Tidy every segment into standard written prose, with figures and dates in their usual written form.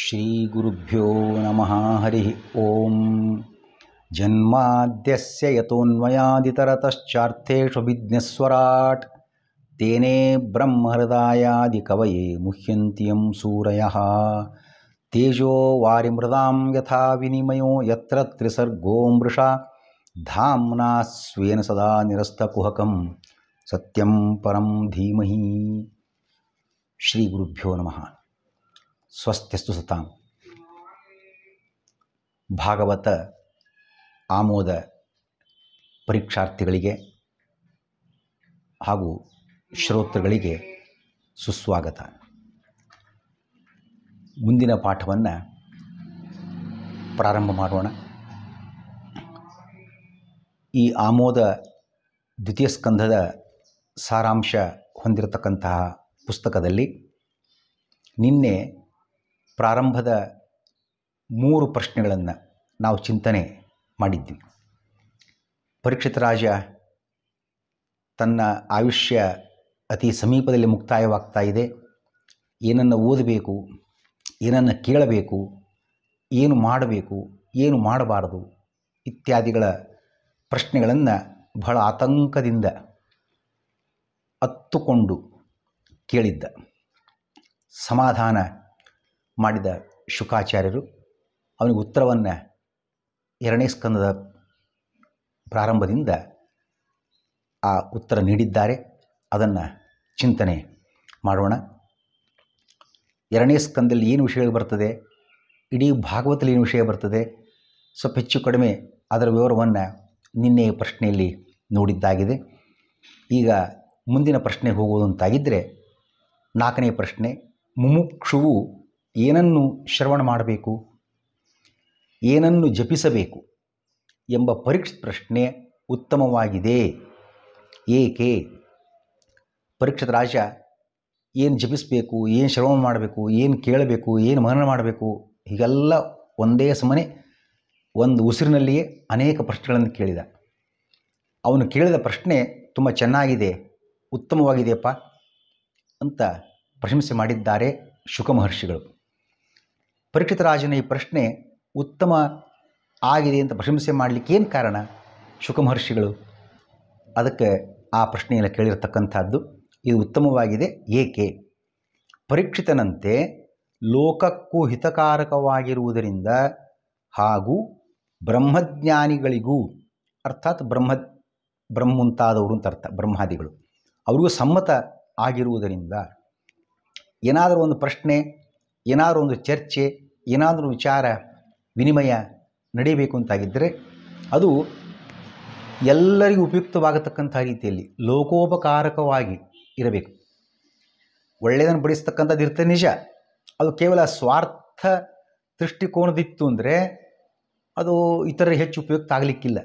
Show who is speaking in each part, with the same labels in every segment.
Speaker 1: ಶ್ರೀಗುರುಭ್ಯೋ ನಮಃ ಹರಿ ಓಂ. ಜನ್ಮಾದ್ಯಸ್ಯ ಯತೋನ್ಮಯಾದಿತರತಶ್ಚಾರ್ಥೇಷು ವಿಘ್ನೇಶ್ವರಾಟ್ ತೇನೇ ಬ್ರಹ್ಮಹೃದಾಯಾದಿ ಕವಯೇ ಮುಹ್ಯಂತಿ ಯಂ ಸೂರಯಃ. ತೇಜೋ ವಾರಿಮೃದಾಂ ಯಥಾ ವಿನಿಮಯೋ ಯತ್ರ ತ್ರಿಸರ್ಗೋ ಮೃಷಾ ಧಾಮ್ನಾ ಸ್ವೇನ ಸದಾ ನಿರಸ್ತಕುಹಕಂ ಸತ್ಯಂ ಪರಂ ಧೀಮಹಿ. ಶ್ರೀ ಗುರುಭ್ಯೋ ನಮಃ. ಸ್ವಸ್ತ್ಯಸ್ತು ಸತಾಂ. ಭಾಗವತ ಆಮೋದ ಪರೀಕ್ಷಾರ್ಥಿಗಳಿಗೆ ಹಾಗೂ ಶ್ರೋತೃಗಳಿಗೆ ಸುಸ್ವಾಗತ. ಮುಂದಿನ ಪಾಠವನ್ನು ಪ್ರಾರಂಭ ಮಾಡೋಣ. ಈ ಆಮೋದ ದ್ವಿತೀಯ ಸ್ಕಂಧದ ಸಾರಾಂಶ ಹೊಂದಿರತಕ್ಕಂತಹ ಪುಸ್ತಕದಲ್ಲಿ ನಿನ್ನೆ ಪ್ರಾರಂಭದ 3 ಪ್ರಶ್ನೆಗಳನ್ನು ನಾವು ಚಿಂತನೆ ಮಾಡಿದ್ವಿ. ಪರೀಕ್ಷಿತ ರಾಜ ತನ್ನ ಆಯುಷ್ಯ ಅತಿ ಸಮೀಪದಲ್ಲಿ ಮುಕ್ತಾಯವಾಗ್ತಾ ಇದೆ. ಏನನ್ನು ಓದಬೇಕು, ಏನನ್ನು ಕೇಳಬೇಕು, ಏನು ಮಾಡಬೇಕು, ಏನು ಮಾಡಬಾರದು ಇತ್ಯಾದಿಗಳ ಪ್ರಶ್ನೆಗಳನ್ನು ಬಹಳ ಆತಂಕದಿಂದ ಅತ್ತುಕೊಂಡು ಕೇಳಿದ್ದ. ಸಮಾಧಾನ ಮಾಡಿದ ಶುಕಾಚಾರ್ಯರು ಅವನಿಗೆ ಉತ್ತರವನ್ನು 2ನೇ ಸ್ಕಂದದ ಪ್ರಾರಂಭದಿಂದ ಆ ಉತ್ತರ ನೀಡಿದ್ದಾರೆ. ಅದನ್ನು ಚಿಂತನೆ ಮಾಡೋಣ. 2ನೇ ಸ್ಕಂದದಲ್ಲಿ ಏನು ವಿಷಯಗಳು ಬರ್ತದೆ, ಇಡೀ ಭಾಗವತದಲ್ಲಿ ಏನು ವಿಷಯ ಬರ್ತದೆ, ಸ್ವಲ್ಪ ಹೆಚ್ಚು ಕಡಿಮೆ ಅದರ ವಿವರವನ್ನು ನಿನ್ನೆ ಪ್ರಶ್ನೆಯಲ್ಲಿ ನೋಡಿದ್ದಾಗಿದೆ. ಈಗ ಮುಂದಿನ ಪ್ರಶ್ನೆ ಹೋಗುವುದಂತಾಗಿದ್ದರೆ 4ನೇ ಪ್ರಶ್ನೆ, ಮುಮುಕ್ಷುವು ಏನನ್ನು ಶ್ರವಣ ಮಾಡಬೇಕು, ಏನನ್ನು ಜಪಿಸಬೇಕು ಎಂಬ ಪರೀಕ್ಷಿತ ಪ್ರಶ್ನೆ ಉತ್ತಮವಾಗಿದೆ. ಏಕೆ? ಪರೀಕ್ಷಿತ ರಾಜ ಏನು ಜಪಿಸಬೇಕು, ಏನು ಶ್ರವಣ ಮಾಡಬೇಕು, ಏನು ಕೇಳಬೇಕು, ಏನು ಮನನ ಮಾಡಬೇಕು, ಹೀಗೆಲ್ಲ ಒಂದೇ ಸಮನೆ ಒಂದು ಉಸಿರಿನಲ್ಲಿಯೇ ಅನೇಕ ಪ್ರಶ್ನೆಗಳನ್ನು ಕೇಳಿದ. ಅವನು ಕೇಳಿದ ಪ್ರಶ್ನೆ ತುಂಬ ಚೆನ್ನಾಗಿದೆ, ಉತ್ತಮವಾಗಿದೆಯಪ್ಪ ಅಂತ ಪ್ರಶಂಸೆ ಮಾಡಿದ್ದಾರೆ ಶುಕ ಮಹರ್ಷಿಗಳು. ಪರೀಕ್ಷಿತ ರಾಜನ ಈ ಪ್ರಶ್ನೆ ಉತ್ತಮ ಆಗಿದೆ ಅಂತ ಪ್ರಶಂಸೆ ಮಾಡಲಿಕ್ಕೆ ಏನು ಕಾರಣ? ಶುಕ ಮಹರ್ಷಿಗಳು ಅದಕ್ಕೆ ಆ ಪ್ರಶ್ನೆಯನ್ನು ಕೇಳಿರತಕ್ಕಂಥದ್ದು. ಇದು ಉತ್ತಮವಾಗಿದೆ. ಏಕೆ? ಪರೀಕ್ಷಿತನಂತೆ ಲೋಕಕ್ಕೂ ಹಿತಕಾರಕವಾಗಿರುವುದರಿಂದ ಹಾಗೂ ಬ್ರಹ್ಮಜ್ಞಾನಿಗಳಿಗೂ, ಅರ್ಥಾತ್ ಬ್ರಹ್ಮುಂತಾದವರು ಅಂತ ಅರ್ಥ, ಬ್ರಹ್ಮಾದಿಗಳು ಅವರಿಗೂ ಸಮ್ಮತ ಆಗಿರುವುದರಿಂದ ಏನಾದರೂ ಒಂದು ಪ್ರಶ್ನೆ, ಏನಾದರೂ ಒಂದು ಚರ್ಚೆ, ಏನಾದರೂ ವಿಚಾರ ವಿನಿಮಯ ನಡೀಬೇಕು ಅಂತಾಗಿದ್ದರೆ ಅದು ಎಲ್ಲರಿಗೂ ಉಪಯುಕ್ತವಾಗತಕ್ಕಂಥ ರೀತಿಯಲ್ಲಿ ಲೋಕೋಪಕಾರಕವಾಗಿ ಇರಬೇಕು. ಒಳ್ಳೆಯದನ್ನು ಬಡಿಸ್ತಕ್ಕಂಥದ್ದು ಇರ್ತದೆ ನಿಜ. ಅದು ಕೇವಲ ಸ್ವಾರ್ಥ ದೃಷ್ಟಿಕೋನದಿತ್ತು ಅಂದರೆ ಅದು ಇತರರಿಗೆ ಹೆಚ್ಚು ಉಪಯುಕ್ತ ಆಗಲಿಕ್ಕಿಲ್ಲ.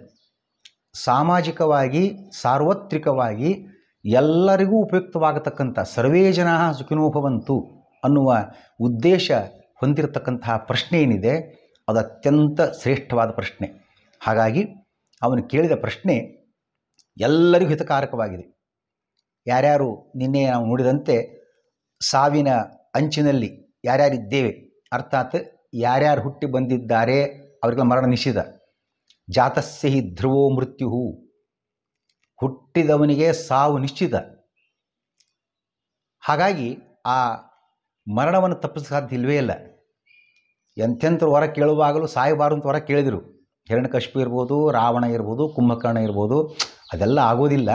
Speaker 1: ಸಾಮಾಜಿಕವಾಗಿ, ಸಾರ್ವತ್ರಿಕವಾಗಿ ಎಲ್ಲರಿಗೂ ಉಪಯುಕ್ತವಾಗತಕ್ಕಂಥ ಸರ್ವೇ ಜನಃ ಸುಖಿನೋ ಭವಂತು ಅನ್ನುವ ಉದ್ದೇಶ ಹೊಂದಿರತಕ್ಕಂತಹ ಪ್ರಶ್ನೆ ಏನಿದೆ ಅದು ಅತ್ಯಂತ ಶ್ರೇಷ್ಠವಾದ ಪ್ರಶ್ನೆ. ಹಾಗಾಗಿ ಅವನು ಕೇಳಿದ ಪ್ರಶ್ನೆ ಎಲ್ಲರಿಗೂ ಹಿತಕಾರಕವಾಗಿದೆ. ಯಾರ್ಯಾರು ನಿನ್ನೆ ನಾವು ನೋಡಿದಂತೆ ಸಾವಿನ ಅಂಚಿನಲ್ಲಿ ಯಾರ್ಯಾರಿದ್ದೇವೆ, ಅರ್ಥಾತ್ ಯಾರ್ಯಾರು ಹುಟ್ಟಿ ಬಂದಿದ್ದಾರೆ ಅವರಿಗೆಲ್ಲ ಮರಣ ನಿಷಿದ್ಧ. ಜಾತಸ್ಯ ಹಿ ಧ್ರುವೋ ಮೃತ್ಯು, ಹುಟ್ಟಿದವನಿಗೆ ಸಾವು ನಿಶ್ಚಿತ. ಹಾಗಾಗಿ ಆ ಮರಣವನ್ನು ತಪ್ಪಿಸ ಸಾಧ್ಯ ಇಲ್ಲವೇ ಇಲ್ಲ. ಎಂಥೆಂಥರು ವರ ಕೇಳುವಾಗಲೂ ಸಾಯಬಾರದು ಅಂತ ವರ ಕೇಳಿದರು. ಹಿರಣ್ಯಕಶಿಪು ಇರ್ಬೋದು, ರಾವಣ ಇರ್ಬೋದು, ಕುಂಭಕರ್ಣ ಇರ್ಬೋದು, ಅದೆಲ್ಲ ಆಗೋದಿಲ್ಲ.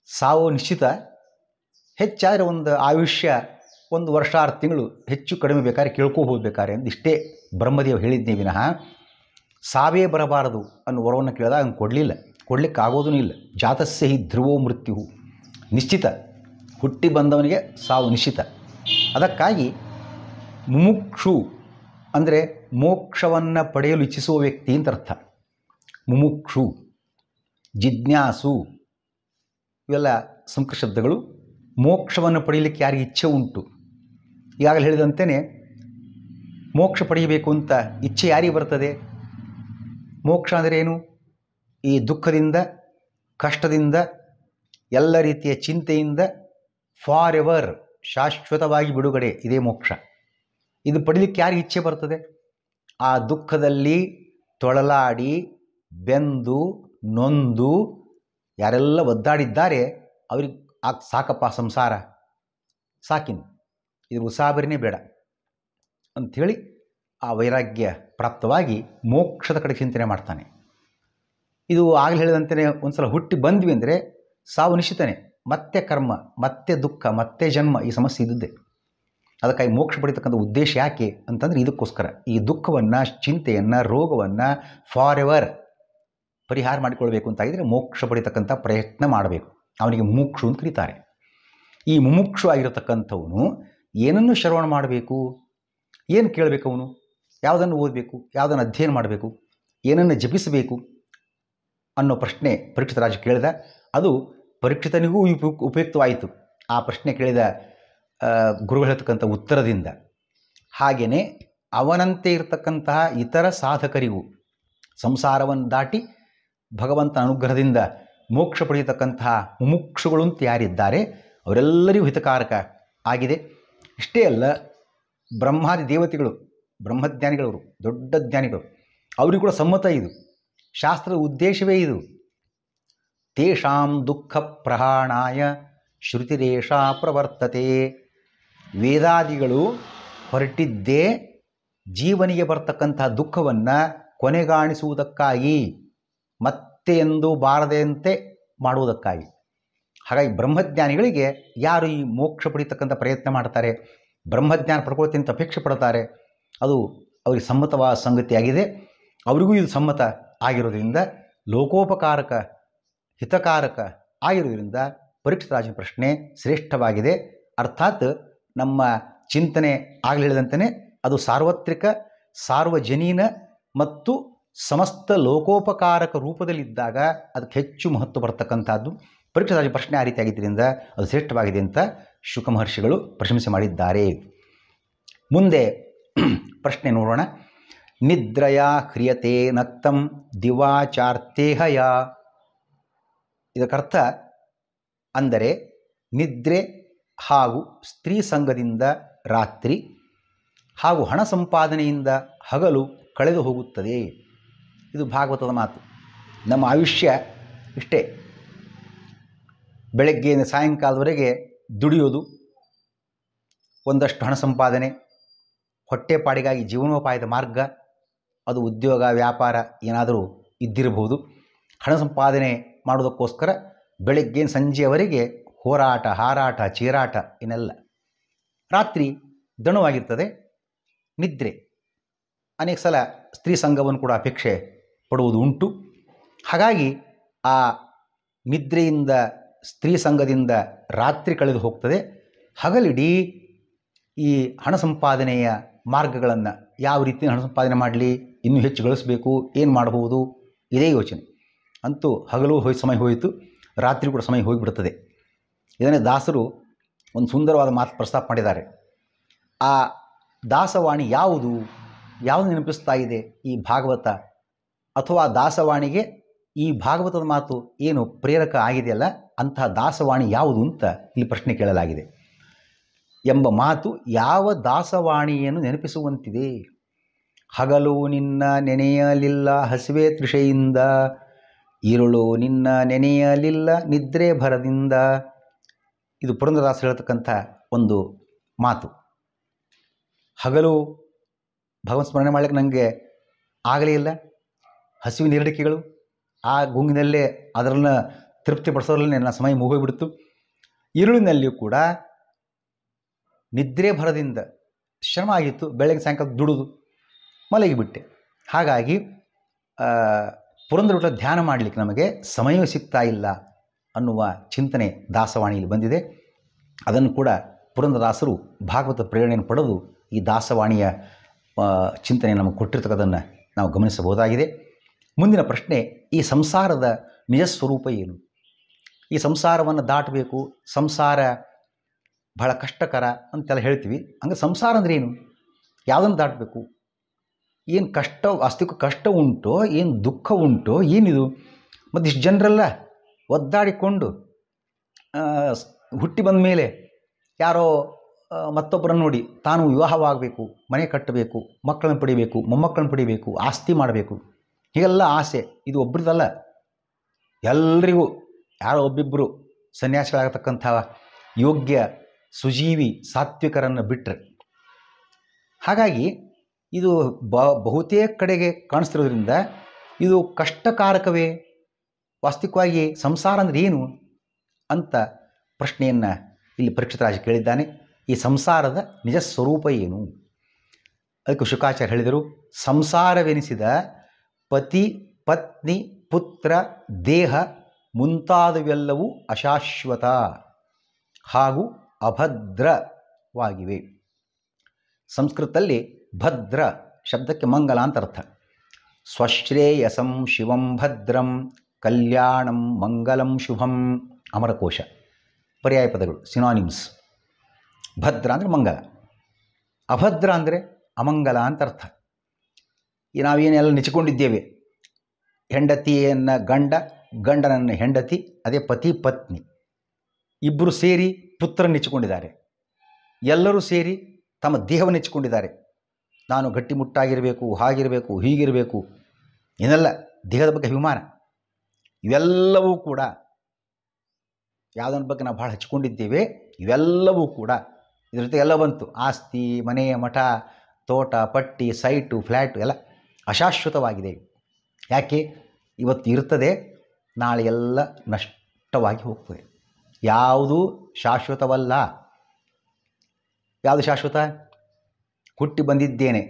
Speaker 1: ಸಾವು ನಿಶ್ಚಿತ. ಹೆಚ್ಚಾದರೆ ಒಂದು ಆಯುಷ್ಯ 1 ವರ್ಷ 6 ತಿಂಗಳು ಹೆಚ್ಚು ಕಡಿಮೆ ಬೇಕಾದ್ರೆ ಕೇಳ್ಕೋಬೋದು ಬೇಕಾರೆ ಅಂತ ಇಷ್ಟೇ ಬ್ರಹ್ಮದೇವ ಹೇಳಿದ್ನೇ ವಿನಃ ಸಾವೇ ಬರಬಾರದು ಅನ್ನೋ ವರವನ್ನು ಕೇಳಿದಾಗ ಹಂಗೆ ಕೊಡಲಿಕ್ಕೆ ಆಗೋದೂ ಇಲ್ಲ. ಜಾತಸ್ಯ ಹಿ ಧ್ರುವೋ ಮೃತ್ಯು, ನಿಶ್ಚಿತ. ಹುಟ್ಟಿ ಬಂದವನಿಗೆ ಸಾವು ನಿಶ್ಚಿತ. ಅದಕ್ಕಾಗಿ ಮುಮುಕ್ಷು ಅಂದರೆ ಮೋಕ್ಷವನ್ನು ಪಡೆಯಲು ಇಚ್ಛಿಸುವ ವ್ಯಕ್ತಿ ಅಂತ ಅರ್ಥ. ಮುಮುಕ್ಷು, ಜಿಜ್ಞಾಸು ಇವೆಲ್ಲ ಸಂಸ್ಕೃತ ಶಬ್ದಗಳು. ಮೋಕ್ಷವನ್ನು ಪಡೆಯಲಿಕ್ಕೆ ಯಾರಿಗೆ ಇಚ್ಛೆ ಉಂಟು, ಈಗಾಗಲೇ ಹೇಳಿದಂತೆಯೇ ಮೋಕ್ಷ ಪಡೆಯಬೇಕು ಅಂತ ಇಚ್ಛೆ ಯಾರಿಗೆ ಬರ್ತದೆ? ಮೋಕ್ಷ ಅಂದರೆ ಏನು? ಈ ದುಃಖದಿಂದ, ಕಷ್ಟದಿಂದ, ಎಲ್ಲ ರೀತಿಯ ಚಿಂತೆಯಿಂದ ಫಾರ್ ಎವರ್ ಶಾಶ್ವತವಾಗಿ ಬಿಡುಗಡೆ, ಇದೇ ಮೋಕ್ಷ. ಇದು ಪಡೀಲಿಕ್ಕೆ ಯಾರಿಗೆ ಇಚ್ಛೆ ಬರ್ತದೆ? ಆ ದುಃಖದಲ್ಲಿ ತೊಳಲಾಡಿ ಬೆಂದು ನೊಂದು ಯಾರೆಲ್ಲ ಒದ್ದಾಡಿದ್ದಾರೆ ಅವ್ರಿಗೆ ಸಾಕಪ್ಪ ಸಂಸಾರ, ಸಾಕಿನ್, ಇದು ಉಸಾಬರಿನೇ ಬೇಡ ಅಂಥೇಳಿ ಆ ವೈರಾಗ್ಯ ಪ್ರಾಪ್ತವಾಗಿ ಮೋಕ್ಷದ ಕಡೆ ಚಿಂತನೆ ಮಾಡ್ತಾನೆ. ಇದು ಆಗಲೇ ಹೇಳಿದಂತೆಯೇ ಒಂದು ಸಲ ಹುಟ್ಟಿ ಬಂದ್ವಿ ಅಂದರೆ ಸಾವು ನಿಶ್ಚಿತನೇ, ಮತ್ತೆ ಕರ್ಮ, ಮತ್ತೆ ದುಃಖ, ಮತ್ತೆ ಜನ್ಮ, ಈ ಸಮಸ್ಯೆ ಇದ್ದಿದ್ದೆ. ಅದಕ್ಕಾಗಿ ಮೋಕ್ಷ ಪಡಿತಕ್ಕಂಥ ಉದ್ದೇಶ ಯಾಕೆ ಅಂತಂದರೆ ಇದಕ್ಕೋಸ್ಕರ. ಈ ದುಃಖವನ್ನು, ಚಿಂತೆಯನ್ನು, ರೋಗವನ್ನು ಫಾರ್ ಎವರ್ ಪರಿಹಾರ ಮಾಡಿಕೊಳ್ಬೇಕು ಅಂತಾಗಿದ್ದರೆ ಮೋಕ್ಷ ಪಡಿತಕ್ಕಂಥ ಪ್ರಯತ್ನ ಮಾಡಬೇಕು. ಅವನಿಗೆ ಮುಮುಕ್ಷು ಅಂತ ಕರೀತಾರೆ. ಈ ಮುಮುಕ್ಷು ಆಗಿರತಕ್ಕಂಥವನು ಏನನ್ನು ಶ್ರವಣ ಮಾಡಬೇಕು, ಏನು ಕೇಳಬೇಕು, ಅವನು ಯಾವುದನ್ನು ಓದಬೇಕು, ಯಾವುದನ್ನು ಅಧ್ಯಯನ ಮಾಡಬೇಕು, ಏನನ್ನು ಜಪಿಸಬೇಕು ಅನ್ನೋ ಪ್ರಶ್ನೆ ಪರೀಕ್ಷಿತ ರಾಜ ಕೇಳಿದ. ಅದು ಪರೀಕ್ಷಿತನಿಗೂ ಉಪಯುಕ್ತವಾಯಿತು ಆ ಪ್ರಶ್ನೆ ಕೇಳಿದ ಗುರುಗಳು ಹೇಳ್ತಕ್ಕಂಥ ಉತ್ತರದಿಂದ. ಹಾಗೆಯೇ ಅವನಂತೆ ಇರತಕ್ಕಂತಹ ಇತರ ಸಾಧಕರಿಗೂ ಸಂಸಾರವನ್ನು ದಾಟಿ ಭಗವಂತನ ಅನುಗ್ರಹದಿಂದ ಮೋಕ್ಷ ಪಡೆಯತಕ್ಕಂತಹ ಮುಮುಕ್ಷುಗಳು ಅಂತ ಯಾರಿದ್ದಾರೆ ಅವರೆಲ್ಲರಿಗೂ ಹಿತಕಾರಕ ಆಗಿದೆ. ಇಷ್ಟೇ ಅಲ್ಲ, ಬ್ರಹ್ಮಾದಿ ದೇವತೆಗಳು, ಬ್ರಹ್ಮಜ್ಞಾನಿಗಳವರು, ದೊಡ್ಡ ಜ್ಞಾನಿಗಳು, ಅವರಿಗೂ ಕೂಡ ಸಮ್ಮತ ಇದು. ಶಾಸ್ತ್ರದ ಉದ್ದೇಶವೇ ಇದು. ತೇಷಾಂ ದುಃಖ ಪ್ರಹಾಣಾಯ ಶ್ರುತಿರೇಷಾ ಪ್ರವರ್ತತೆ. ವೇದಾದಿಗಳು ಹೊರಟಿದ್ದೇ ಜೀವನಿಗೆ ಬರ್ತಕ್ಕಂತಹ ದುಃಖವನ್ನು ಕೊನೆಗಾಣಿಸುವುದಕ್ಕಾಗಿ, ಮತ್ತೆ ಎಂದು ಬಾರದೆಯಂತೆ ಮಾಡುವುದಕ್ಕಾಗಿ. ಹಾಗಾಗಿ ಬ್ರಹ್ಮಜ್ಞಾನಿಗಳಿಗೆ ಯಾರು ಈ ಮೋಕ್ಷ ಪಡಿತಕ್ಕಂಥ ಪ್ರಯತ್ನ ಮಾಡ್ತಾರೆ, ಬ್ರಹ್ಮಜ್ಞಾನ ಪಡ್ಕೊಳ್ತೀನಿ ಅಂತ ಅಪೇಕ್ಷೆ ಪಡ್ತಾರೆ, ಅದು ಅವರಿಗೆ ಸಮ್ಮತವಾದ ಸಂಗತಿಯಾಗಿದೆ. ಅವರಿಗೂ ಇದು ಸಮ್ಮತ ಆಗಿರೋದ್ರಿಂದ, ಲೋಕೋಪಕಾರಕ ಹಿತಕಾರಕ ಆಗಿರೋದ್ರಿಂದ ಪರೀಕ್ಷಿತ ರಾಜನ ಪ್ರಶ್ನೆ ಶ್ರೇಷ್ಠವಾಗಿದೆ. ಅರ್ಥಾತ್ ನಮ್ಮ ಚಿಂತನೆ ಆಗಲಿ ಹೇಳಿದಂತೆಯೇ ಅದು ಸಾರ್ವತ್ರಿಕ, ಸಾರ್ವಜನೀನ ಮತ್ತು ಸಮಸ್ತ ಲೋಕೋಪಕಾರಕ ರೂಪದಲ್ಲಿದ್ದಾಗ ಅದಕ್ಕೆ ಹೆಚ್ಚು ಮಹತ್ವ ಬರ್ತಕ್ಕಂಥದ್ದು. ಪರೀಕ್ಷಿತ ರಾಜನ ಪ್ರಶ್ನೆ ಆ ರೀತಿಯಾಗಿದ್ದರಿಂದ ಅದು ಶ್ರೇಷ್ಠವಾಗಿದೆ ಅಂತ ಶುಕ ಮಹರ್ಷಿಗಳು ಪ್ರಶಂಸೆ ಮಾಡಿದ್ದಾರೆ. ಮುಂದೆ ಪ್ರಶ್ನೆ ನೋಡೋಣ. ನಿದ್ರಯ ಹ್ರಿಯತೆ ನಕ್ತಂ ದಿವಾಚಾರ್ತೇಹಯ. ಇದಕ್ಕರ್ಥ ಅಂದರೆ ನಿದ್ರೆ ಹಾಗೂ ಸ್ತ್ರೀ ಸಂಘದಿಂದ ರಾತ್ರಿ ಹಾಗೂ ಹಣ ಸಂಪಾದನೆಯಿಂದ ಹಗಲು ಕಳೆದು ಹೋಗುತ್ತದೆ. ಇದು ಭಾಗವತದ ಮಾತು. ನಮ್ಮ ಆಯುಷ್ಯ ಇಷ್ಟೇ, ಬೆಳಗ್ಗೆಯಿಂದ ಸಾಯಂಕಾಲದವರೆಗೆ ದುಡಿಯೋದು, ಒಂದಷ್ಟು ಹಣ ಸಂಪಾದನೆ, ಹೊಟ್ಟೆಪಾಡಿಗಾಗಿ ಜೀವನೋಪಾಯದ ಮಾರ್ಗ, ಅದು ಉದ್ಯೋಗ ವ್ಯಾಪಾರ ಏನಾದರೂ ಇದ್ದಿರಬಹುದು. ಹಣ ಸಂಪಾದನೆ ಮಾಡೋದಕ್ಕೋಸ್ಕರ ಬೆಳಗ್ಗೆ ಸಂಜೆಯವರೆಗೆ ಹೋರಾಟ, ಹಾರಾಟ, ಚೀರಾಟ ಇನ್ನೆಲ್ಲ. ರಾತ್ರಿ ದಣವಾಗಿರ್ತದೆ, ನಿದ್ರೆ. ಅನೇಕ ಸಲ ಸ್ತ್ರೀ ಸಂಘವನ್ನು ಕೂಡ ಅಪೇಕ್ಷೆ ಪಡುವುದು ಉಂಟು. ಹಾಗಾಗಿ ಆ ನಿದ್ರೆಯಿಂದ, ಸ್ತ್ರೀ ಸಂಘದಿಂದ ರಾತ್ರಿ ಕಳೆದು ಹೋಗ್ತದೆ. ಹಗಲಿಡೀ ಈ ಹಣ ಸಂಪಾದನೆಯ ಮಾರ್ಗಗಳನ್ನು, ಯಾವ ರೀತಿ ಹಣ ಸಂಪಾದನೆ ಮಾಡಲಿ, ಇನ್ನೂ ಹೆಚ್ಚು ಗಳಿಸಬೇಕು, ಏನು ಮಾಡಬಹುದು, ಇದೇ ಯೋಚನೆ. ಅಂತೂ ಹಗಲು ಸಮಯ ಹೋಯಿತು, ರಾತ್ರಿ ಕೂಡ ಸಮಯ ಹೋಗಿಬಿಡ್ತದೆ. ಇದನ್ನೇ ದಾಸರು ಒಂದು ಸುಂದರವಾದ ಮಾತು ಪ್ರಸ್ತಾಪ ಮಾಡಿದ್ದಾರೆ. ಆ ದಾಸವಾಣಿ ಯಾವುದು ನೆನಪಿಸ್ತಾ ಇದೆ ಈ ಭಾಗವತ, ಅಥವಾ ದಾಸವಾಣಿಗೆ ಈ ಭಾಗವತದ ಮಾತು ಏನು ಪ್ರೇರಕ ಆಗಿದೆಯಲ್ಲ, ಅಂತಹ ದಾಸವಾಣಿ ಯಾವುದು ಅಂತ ಇಲ್ಲಿ ಪ್ರಶ್ನೆ ಕೇಳಲಾಗಿದೆ. ಎಂಬ ಮಾತು ಯಾವ ದಾಸವಾಣಿಯನ್ನು ನೆನಪಿಸುವಂತಿದೆ. ಹಗಲು ನಿನ್ನ ನೆನೆಯಲಿಲ್ಲ ಹಸಿವೆ ತೃಷೆಯಿಂದ, ഇരുಳು ನಿನ್ನ ನೆನೆಯಲಿಲ್ಲ ನಿದ್ರೆ ಭರದಿಂದ. ಇದು ಪುರಂದರದಾಸರು ಹೇಳ್ತಕ್ಕಂಥ ಒಂದು ಮಾತು. ಹಗಲು ಭಗವಂತ ಸ್ಮರಣೆ ಮಾಡಲಿಕ್ಕೆ ನನಗೆ ಆಗಲೇ ಇಲ್ಲ, ಹಸಿವು ನೀರಡಿಕೆಗಳು, ಆ ಗುಂಗಿನಲ್ಲೇ ಅದರನ್ನು ತೃಪ್ತಿಪಡಿಸೋದ್ರಲ್ಲೇ ನನ್ನ ಸಮಯ ಮುಗಿದೋಗ್ಬಿಡ್ತು. ഇരുಳಿನಲ್ಲಿಯೂ ಕೂಡ ನಿದ್ರೆ ಭರದಿಂದ ಶ್ರಮ ಆಗಿತ್ತು, ಬೆಳಗ್ಗೆ ಸಾಯಂಕಾಲ ದುಡಿದು ಮಲಗಿಬಿಟ್ಟೆ. ಹಾಗಾಗಿ ಪುರಂದರ ಧ್ಯಾನ ಮಾಡಲಿಕ್ಕೆ ನಮಗೆ ಸಮಯವೇ ಸಿಗ್ತಾ ಇಲ್ಲ ಅನ್ನುವ ಚಿಂತನೆ ದಾಸವಾಣಿಯಲ್ಲಿ ಬಂದಿದೆ. ಅದನ್ನು ಕೂಡ ಪುರಂದರದಾಸರು ಭಾಗವತ ಪ್ರೇರಣೆಯನ್ನು ಪಡೆದು ಈ ದಾಸವಾಣಿಯ ಚಿಂತನೆ ನಮಗೆ ಕೊಟ್ಟಿರ್ತಕ್ಕದನ್ನು ನಾವು ಗಮನಿಸಬಹುದಾಗಿದೆ. ಮುಂದಿನ ಪ್ರಶ್ನೆ, ಈ ಸಂಸಾರದ ನಿಜ ಸ್ವರೂಪ ಏನು? ಈ ಸಂಸಾರವನ್ನು ದಾಟಬೇಕು, ಸಂಸಾರ ಬಹಳ ಕಷ್ಟಕರ ಅಂತೆಲ್ಲ ಹೇಳ್ತೀವಿ. ಹಂಗೆ ಸಂಸಾರ ಅಂದರೆ ಏನು, ಯಾವುದನ್ನು ದಾಟಬೇಕು, ಏನು ಕಷ್ಟ, ಅಸ್ತಿತ್ವ ಕಷ್ಟ ಉಂಟೋ, ಏನು ದುಃಖ ಉಂಟೋ, ಏನಿದು? ಮತ್ತು ಇಷ್ಟು ಜನರೆಲ್ಲ ಒದ್ದಾಡಿಕೊಂಡು ಹುಟ್ಟಿ ಬಂದ ಮೇಲೆ ಯಾರೋ ಮತ್ತೊಬ್ಬರನ್ನು ನೋಡಿ ತಾನು ವಿವಾಹವಾಗಬೇಕು, ಮನೆ ಕಟ್ಟಬೇಕು, ಮಕ್ಕಳನ್ನು ಪಡಿಬೇಕು, ಮೊಮ್ಮಕ್ಕಳನ್ನು ಪಡಿಬೇಕು, ಆಸ್ತಿ ಮಾಡಬೇಕು, ಹೀಗೆಲ್ಲ ಆಸೆ. ಇದು ಒಬ್ಬರದಲ್ಲ, ಎಲ್ರಿಗೂ. ಯಾರೋ ಒಬ್ಬಿಬ್ಬರು ಸನ್ಯಾಸಿಗಳಾಗತಕ್ಕಂಥ ಯೋಗ್ಯ ಸುಜೀವಿ ಸಾತ್ವಿಕರನ್ನು ಬಿಟ್ಟರೆ. ಹಾಗಾಗಿ ಇದು ಬಹುತೇಕ ಕಡೆಗೆ ಕಾಣಿಸ್ತಿರೋದ್ರಿಂದ ಇದು ಕಷ್ಟಕಾರಕವೇ? ವಾಸ್ತವಿಕವಾಗಿ ಸಂಸಾರ ಅಂದರೆ ಏನು ಅಂತ ಪ್ರಶ್ನೆಯನ್ನು ಇಲ್ಲಿ ಪರೀಕ್ಷಿತರಾಜ ಕೇಳಿದ್ದಾನೆ. ಈ ಸಂಸಾರದ ನಿಜ ಸ್ವರೂಪ ಏನು? ಅದಕ್ಕೆ ಶುಕಾಚಾರ್ಯ ಹೇಳಿದರು, ಸಂಸಾರವೆನಿಸಿದ ಪತಿ, ಪತ್ನಿ, ಪುತ್ರ, ದೇಹ ಮುಂತಾದವೆಲ್ಲವೂ ಅಶಾಶ್ವತ ಹಾಗೂ ಅಭದ್ರವಾಗಿವೆ. ಸಂಸ್ಕೃತದಲ್ಲಿ ಭದ್ರ ಶಬ್ದಕ್ಕೆ ಮಂಗಲ ಅಂತ ಅರ್ಥ. ಸ್ವಶ್ರೇಯಸಂ ಶಿವಂ ಭದ್ರಂ ಕಲ್ಯಾಣಂ ಮಂಗಲಂ ಶುಭಂ, ಅಮರಕೋಶ. ಪರ್ಯಾಯ ಪದಗಳು, ಸಿನಾನಿಮ್ಸ್. ಭದ್ರ ಅಂದರೆ ಮಂಗಲ, ಅಭದ್ರ ಅಂದರೆ ಅಮಂಗಲ ಅಂತ ಅರ್ಥ. ಈ ನಾವೇನೆಲ್ಲ ನೆಚ್ಚಿಕೊಂಡಿದ್ದೇವೆ, ಹೆಂಡತಿಯನ್ನು ಗಂಡ, ಗಂಡನನ್ನು ಹೆಂಡತಿ, ಅದೇ ಪತಿ ಪತ್ನಿ. ಇಬ್ಬರು ಸೇರಿ ಪುತ್ರನ ನೆಚ್ಚಿಕೊಂಡಿದ್ದಾರೆ. ಎಲ್ಲರೂ ಸೇರಿ ತಮ್ಮ ದೇಹವನ್ನು ನೆಚ್ಚಿಕೊಂಡಿದ್ದಾರೆ. ನಾನು ಗಟ್ಟಿಮುಟ್ಟಾಗಿರಬೇಕು, ಹಾಗಿರಬೇಕು, ಹೀಗಿರಬೇಕು, ಏನೆಲ್ಲ ದೇಹದ ಬಗ್ಗೆ ಅಭಿಮಾನ. ಇವೆಲ್ಲವೂ ಕೂಡ ಯಾವುದನ್ನ ಬಗ್ಗೆ ನಾವು ಭಾಳ ಹಚ್ಕೊಂಡಿದ್ದೇವೆ. ಇವೆಲ್ಲವೂ ಕೂಡ ಇದ್ರ ಜೊತೆ ಎಲ್ಲ ಬಂತು. ಆಸ್ತಿ, ಮನೆ, ಮಠ, ತೋಟ, ಪಟ್ಟಿ, ಸೈಟು, ಫ್ಲ್ಯಾಟು ಎಲ್ಲ ಅಶಾಶ್ವತವಾಗಿದೆ. ಯಾಕೆ? ಇವತ್ತು ಇರ್ತದೆ, ನಾಳೆ ಎಲ್ಲ ನಷ್ಟವಾಗಿ ಹೋಗ್ತದೆ. ಯಾವುದೂ ಶಾಶ್ವತವಲ್ಲ. ಯಾವುದು ಶಾಶ್ವತ? ಹುಟ್ಟಿ ಬಂದಿದ್ದೇನೆ,